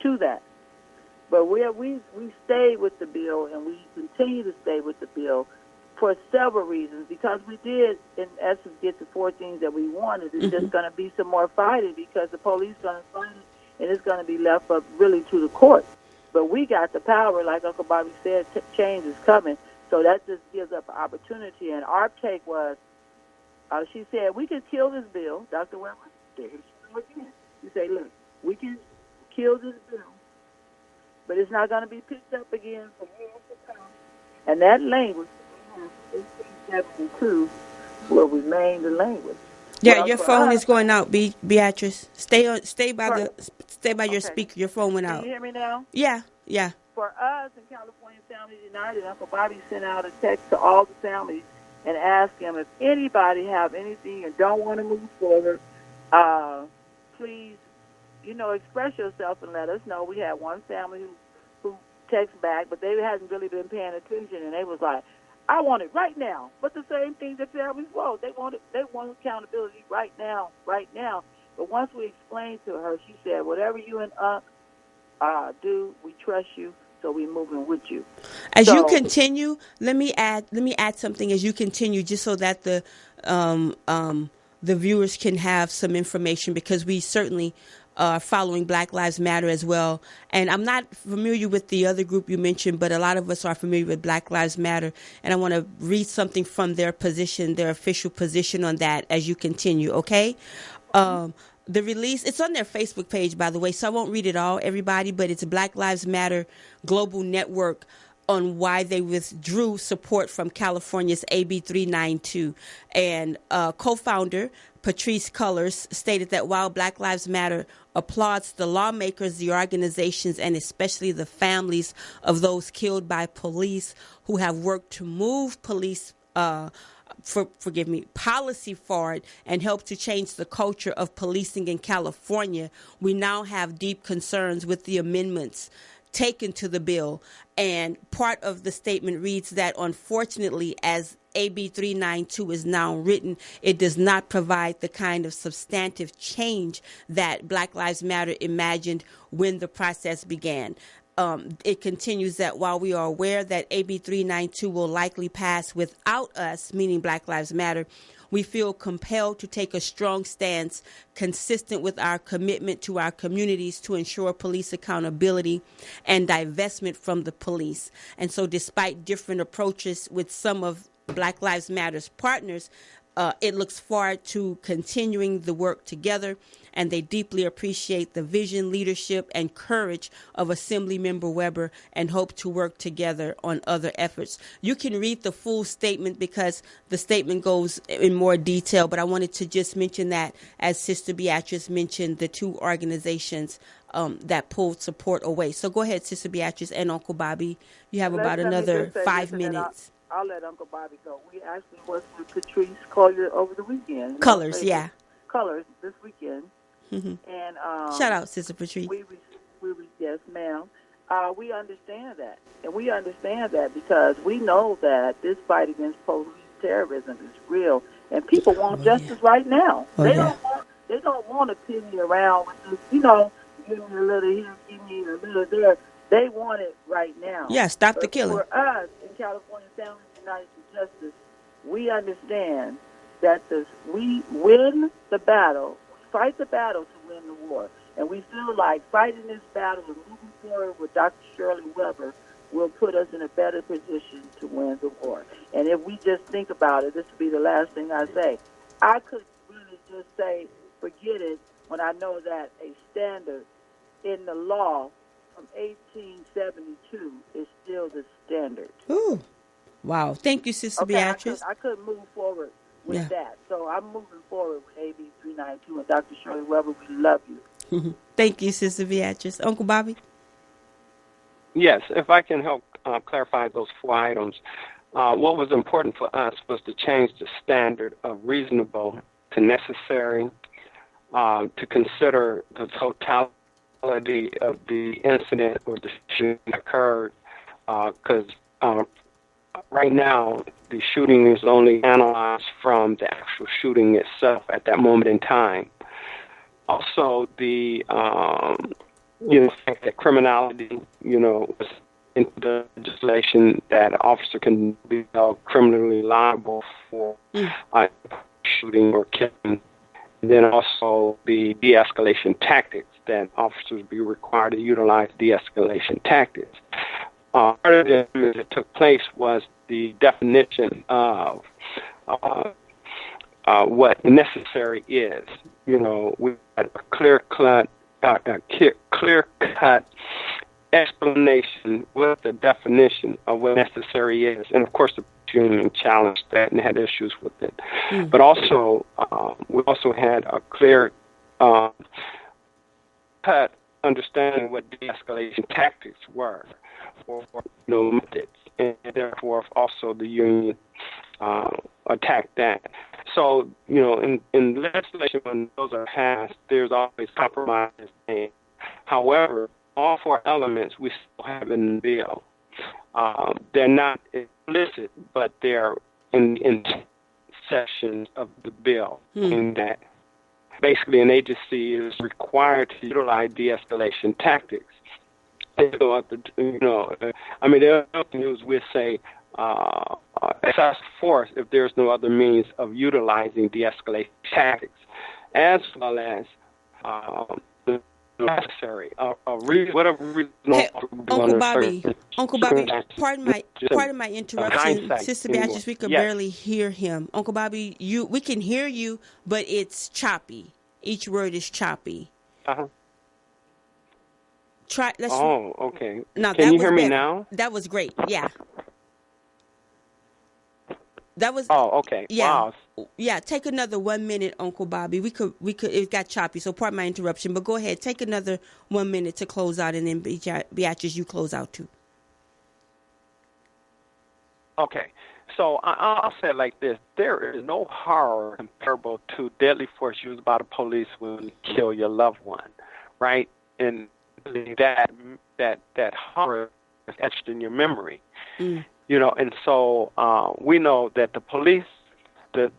to that. But we stayed with the bill, and we continue to stay with the bill for several reasons, because we did, in essence, get the 4 things that we wanted. It's just going to be some more fighting because the police are going to fight it, and it's going to be left up really to the courts. But we got the power, like Uncle Bobby said, change is coming. So that just gives up an opportunity. And our take was, she said, we can kill this bill. Dr. Weber, there she goes again. She said, look, we can kill this bill, but it's not going to be picked up again for years to come. And that language, 1872, will remain the language. Yeah, well, your phone us, is going out, Beatrice. Stay by your speaker. Your phone went out. Can you hear me now? Yeah. For us in California Families United, Uncle Bobby sent out a text to all the families and asked them if anybody have anything and don't want to move forward, please, express yourself and let us know. We had one family who texted back, but they hadn't really been paying attention, and they was like, I want it right now. But the same thing that families want. They want accountability right now. But once we explained to her, she said, whatever you and do, we trust you, so we're moving with you. As you continue, let me add something as you continue, just so that the viewers can have some information, because we certainly are following Black Lives Matter as well. And I'm not familiar with the other group you mentioned, but a lot of us are familiar with Black Lives Matter. And I want to read something from their position, their official position on that as you continue, okay? The release, it's on their Facebook page, by the way, so I won't read it all, everybody, but it's Black Lives Matter Global Network on why they withdrew support from California's AB 392. And co-founder Patrice Cullors stated that while Black Lives Matter applauds the lawmakers, the organizations, and especially the families of those killed by police who have worked to move police policy forward and help to change the culture of policing in California, we now have deep concerns with the amendments taken to the bill. And part of the statement reads that, unfortunately, as AB 392 is now written, it does not provide the kind of substantive change that Black Lives Matter imagined when the process began. It continues that while we are aware that AB 392 will likely pass without us, meaning Black Lives Matter, we feel compelled to take a strong stance consistent with our commitment to our communities to ensure police accountability and divestment from the police. And so despite different approaches with some of Black Lives Matter's partners, it looks forward to continuing the work together, and they deeply appreciate the vision, leadership, and courage of Assemblymember Weber and hope to work together on other efforts. You can read the full statement because the statement goes in more detail, but I wanted to just mention that, as Sister Beatrice mentioned, the two organizations that pulled support away. So go ahead, Sister Beatrice and Uncle Bobby. You have about another 5 minutes. I'll let Uncle Bobby go. We actually was with Patrice Cullors over the weekend. Cullors, yeah. Cullors this weekend. Mm-hmm. And shout out, Sister Patrice. Yes, ma'am. We understand that, and we understand that because we know that this fight against police terrorism is real, and people want justice right now. They don't want to pin me around with this, give me a little here, give me a little there. They want it right now. Yeah, stop the killing. For us in California Families United for Justice, we understand that we win the battle, fight the battle to win the war. And we feel like fighting this battle and moving forward with Dr. Charlene Weber will put us in a better position to win the war. And if we just think about it, this will be the last thing I say. I could really just say, forget it, when I know that a standard in the law from 1872 is still the standard. Ooh. Wow. Thank you, Sister Beatrice. I couldn't move forward with that. So I'm moving forward with AB 392 and Dr. Charlene Weber. We love you. Thank you, Sister Beatrice. Uncle Bobby? Yes, if I can help clarify those 4 items. What was important for us was to change the standard of reasonable to necessary, to consider the totality of the incident or the shooting that occurred, because right now the shooting is only analyzed from the actual shooting itself at that moment in time. Also, the fact that criminality, was into the legislation that an officer can be held criminally liable for shooting or killing. And then also the de-escalation tactics, that officers be required to utilize de-escalation tactics. Part of the that took place was the definition of what necessary is. We had a clear-cut explanation with the definition of what necessary is. And, of course, the union challenged that and had issues with it. But also, we also had a clear cut understanding what de-escalation tactics were for methods. And therefore, also the union attacked that. So, in legislation, when those are passed, there's always compromises made. However, all 4 elements we still have in the bill. They're not explicit, but they're in sections of the bill. In that, basically, an agency is required to utilize de-escalation tactics. There are other news we say excessive force if there's no other means of utilizing de-escalation tactics, as well as necessary. Whatever reason. Hey, Uncle Bobby, pardon my interruption. Sister Beatrice, we could barely hear him. Uncle Bobby, we can hear you, but it's choppy. Each word is choppy. Okay. Now, can you hear me now? That was great. Yeah. That was. Oh, okay. Yeah. Wow. Yeah. Take another 1 minute, Uncle Bobby. We could. It got choppy, so pardon my interruption. But go ahead. Take another 1 minute to close out, and then Beatrice, you close out too. Okay. So I'll say it like this: there is no horror comparable to deadly force used by the police when you kill your loved one, right? And that horror is etched in your memory. And so we know that the police, the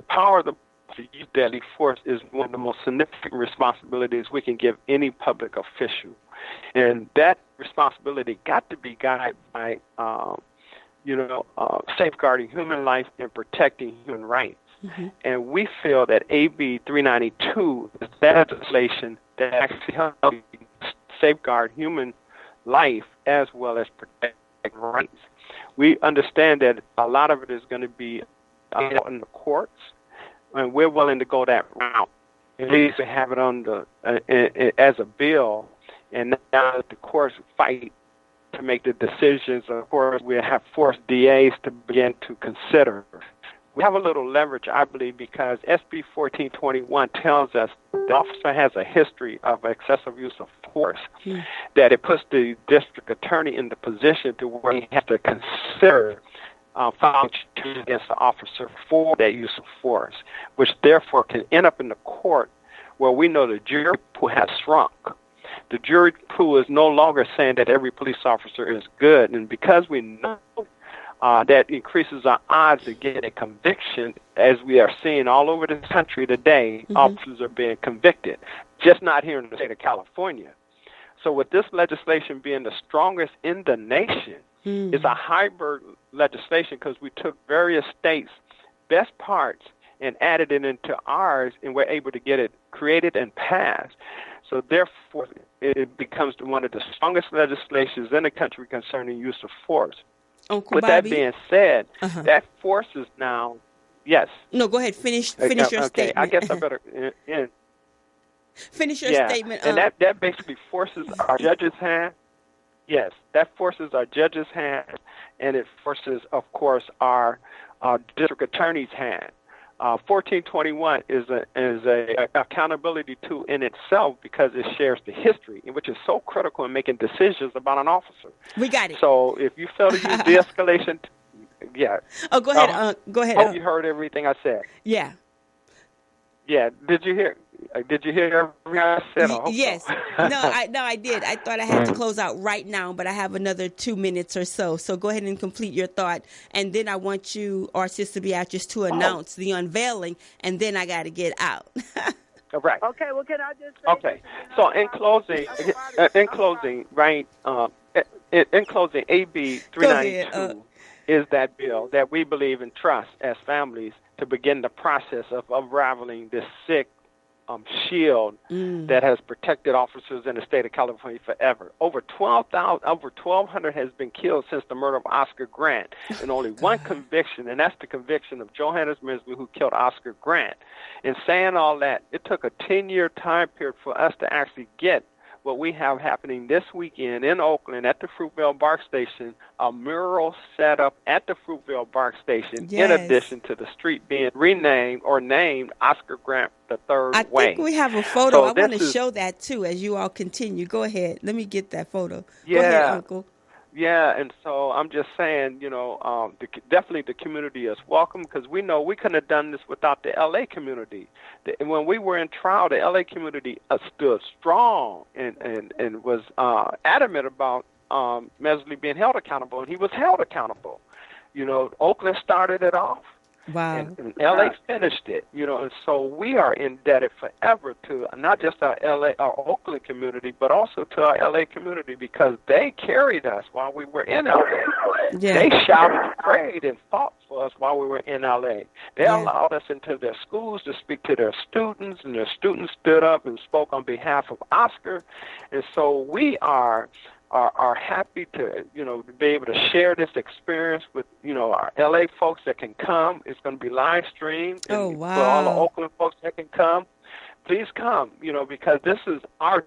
power of the to use deadly force is one of the most significant responsibilities we can give any public official. And that responsibility got to be guided by, safeguarding human life and protecting human rights. And we feel that AB 392 is legislation that actually helps safeguard human life as well as protect rights. We understand that a lot of it is going to be out in the courts, and we're willing to go that route. At least to have it on as a bill, and now the courts fight to make the decisions. Of course, we have forced DAs to begin to consider. We have a little leverage, I believe, because SB 1421 tells us the officer has a history of excessive use of force, that it puts the district attorney in the position to where he has to consider filing against the officer for that use of force, which therefore can end up in the court where we know the jury pool has shrunk. The jury pool is no longer saying that every police officer is good, and because we know that increases our odds of getting a conviction, as we are seeing all over the country today. Officers are being convicted, just not here in the state of California. So with this legislation being the strongest in the nation, it's a hybrid legislation because we took various states' best parts and added it into ours, and we're able to get it created and passed. So therefore, it becomes one of the strongest legislations in the country concerning use of force. Uncle With Bobby, that being said, that forces now, yes. No, go ahead. Finish your statement. I guess I better finish your statement. And that basically forces our judges' hand. Yes, that forces our judges' hand, and it forces, of course, our district attorney's hand. 1421 is a accountability tool in itself because it shares the history, which is so critical in making decisions about an officer. We got it. So if you fail to use de-escalation, yeah. Oh, go ahead. Go ahead. Hope you heard everything I said. Yeah. Yeah. Did you hear everything I said? I hope yes. So. I did. I thought I had to close out right now, but I have another 2 minutes or so. So go ahead and complete your thought, and then I want you or Sister Beatrice to announce the unveiling, and then I got to get out. Right. Okay. Well, can I just say? Okay. So in closing, right? In closing, AB 392 is that bill that we believe and trust as families to begin the process of unraveling this sick shield that has protected officers in the state of California forever. Over 1,200 has been killed since the murder of Oscar Grant, and only one conviction, and that's the conviction of Johannes Misley, who killed Oscar Grant. In saying all that, it took a 10-year time period for us to actually get what we have happening this weekend in Oakland at the Fruitvale BART Station, a mural set up at the Fruitvale BART Station, in addition to the street being renamed or named Oscar Grant III Way. I think we have a photo. So I want to show that, too, as you all continue. Go ahead. Let me get that photo. Yeah. Go ahead, Uncle. Yeah, and so I'm just saying, definitely the community is welcome because we know we couldn't have done this without the L.A. community. When we were in trial, the L.A. community stood strong and was adamant about Mesley being held accountable, and he was held accountable. Oakland started it off. Wow. And L.A. finished it, and so we are indebted forever to not just our Oakland community, but also to our L.A. community because they carried us while we were in L.A. Yeah. They shouted, prayed, and fought for us while we were in L.A. They allowed us into their schools to speak to their students, and their students stood up and spoke on behalf of Oscar, and so we are happy to, be able to share this experience with, our LA folks that can come. It's going to be live streamed. Oh, wow. For all the Oakland folks that can come, please come, because this is our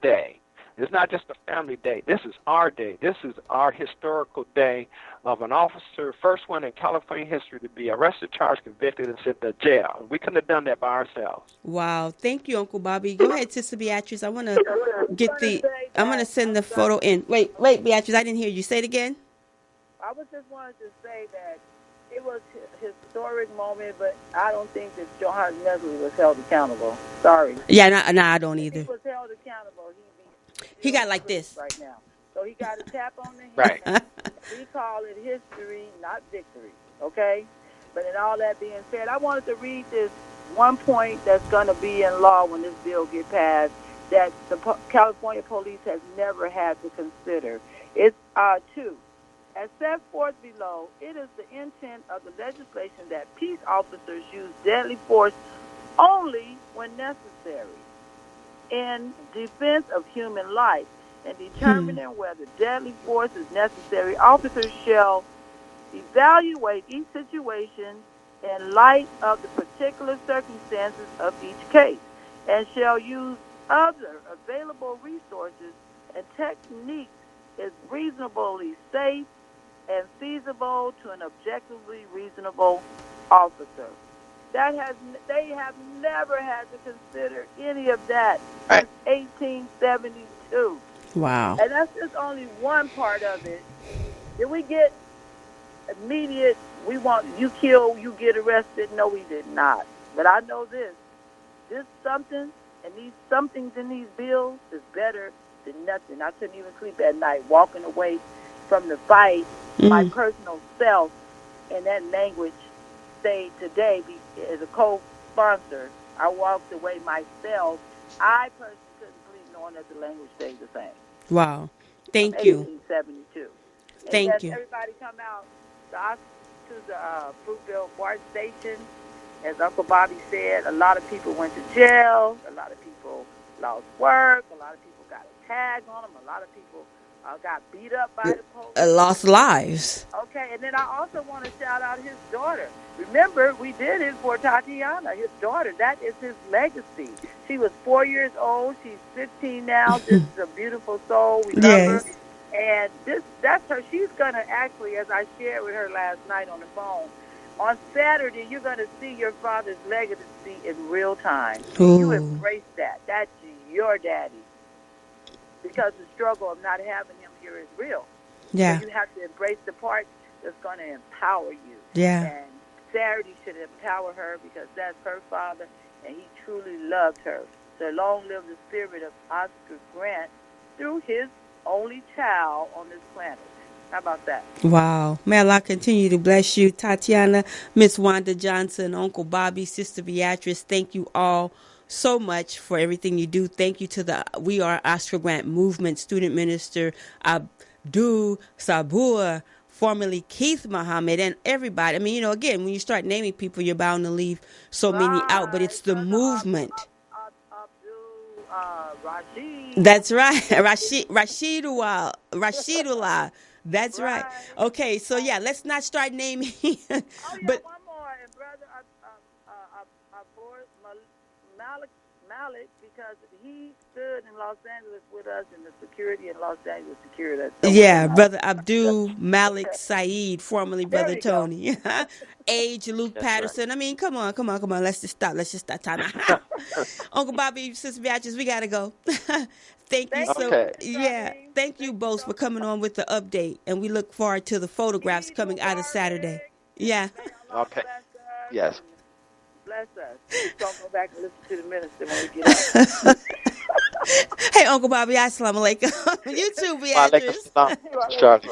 day. It's not just a family day. This is our day. This is our historical day of an officer, first one in California history to be arrested, charged, convicted, and sent to jail. We couldn't have done that by ourselves. Wow. Thank you, Uncle Bobby. Go ahead, Sister Beatrice. I'm going to send the photo in. Wait, Beatrice, I didn't hear you. Say it again. I was just wanted to say that it was a historic moment, but I don't think that Johannes Mesley was held accountable. Sorry. Yeah, I don't either. If he was held accountable, he got like this right now. So he got a tap on the Right. head. We call it history, not victory. Okay? But in all that being said, I wanted to read this one point that's going to be in law when this bill gets passed that the California police has never had to consider. It's 2. As set forth below, it is the intent of the legislation that peace officers use deadly force only when necessary in defense of human life, and determining whether deadly force is necessary, officers shall evaluate each situation in light of the particular circumstances of each case, and shall use other available resources and techniques as reasonably safe and feasible to an objectively reasonable officer. They have never had to consider any of that since 1872. Wow. And that's just only one part of it. Did we get immediate, we want you killed, you get arrested? No, we did not. But I know this something and these somethings in these bills is better than nothing. I couldn't even sleep at night walking away from the fight, my personal self, and that language say today as a co-sponsor, I walked away myself. I personally couldn't sleep knowing that the language stayed the same. Wow. Thank you. 1872. Thank you. Everybody come out to the Fruitvale BART Station. As Uncle Bobby said, a lot of people went to jail. A lot of people lost work. A lot of people got a tag on them. A lot of people got beat up by the police. Lost lives. Okay, and then I also want to shout out his daughter. Remember, we did it for Tatiana, his daughter. That is his legacy. She was 4 years old. She's 15 now. This is a beautiful soul. We love her. And that's her. She's going to actually, as I shared with her last night on the phone, on Saturday, you're going to see your father's legacy in real time. Ooh. You embrace that. That's your daddy. Because the struggle of not having him here is real. Yeah. So you have to embrace the part that's going to empower you. Yeah. And Saturday should empower her because that's her father, and he truly loved her. So long live the spirit of Oscar Grant through his only child on this planet. How about that? Wow. May Allah continue to bless you. Tatiana, Miss Wanda Johnson, Uncle Bobby, Sister Beatrice, thank you all so much for everything you do. Thank you to the We Are Oscar Grant Movement student minister, Abdul Sabur, formerly Keith Muhammad, and everybody. I mean, you know, again, when you start naming people, you're bound to leave so many out, but it's the movement. Rashid. That's right. Rashidullah. That's right. Okay, so yeah, let's not start naming. But one more, and brother Malik, because he stood in Los Angeles with us, and the security in Los Angeles secured us. yeah, Brother Abdul Malik Saeed, formerly Brother you go. Tony. Age Luke That's Patterson. right. I mean, come on. Let's just stop time out. Uncle Bobby, Sister Beatrice, we gotta go. Thank you so Okay. yeah. Thank you both for coming on with the update, and we look forward to the photographs coming out of Saturday. Yeah. Okay. Yes. Bless us. Don't go back and listen to the minister when we get up. Hey, Uncle Bobby, assalamu alaikum. You too, Beatrice. Charlie.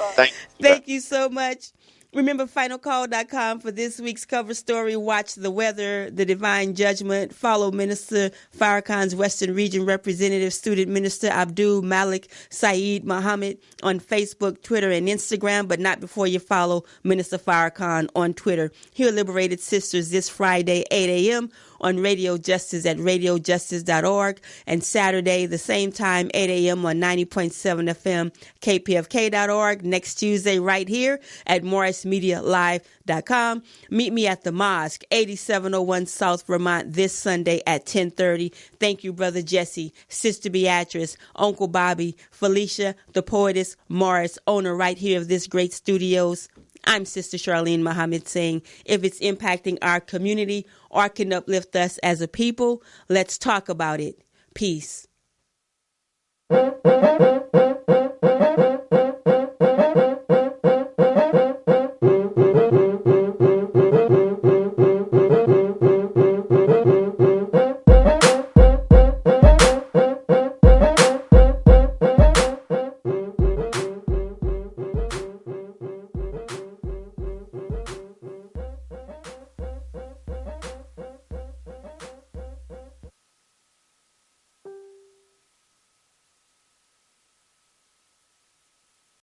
Thank you so much. Remember finalcall.com for this week's cover story. Watch the weather, the divine judgment. Follow Minister Farrakhan's Western Region Representative Student Minister Abdul Malik Saeed Muhammad on Facebook, Twitter, and Instagram, but not before you follow Minister Farrakhan on Twitter. Hear Liberated Sisters this Friday, 8 a.m. on Radio Justice at radiojustice.org, and Saturday, the same time, 8 a.m. on 90.7 FM, kpfk.org. Next Tuesday, right here at morrismedialive.com. Meet me at the Mosque, 8701 South Vermont, this Sunday at 10:30. Thank you, Brother Jesse, Sister Beatrice, Uncle Bobby, Felicia, the poetess, Morris, owner right here of this great studios. I'm Sister Charlene Muhammad saying, if it's impacting our community or can uplift us as a people, let's talk about it. Peace.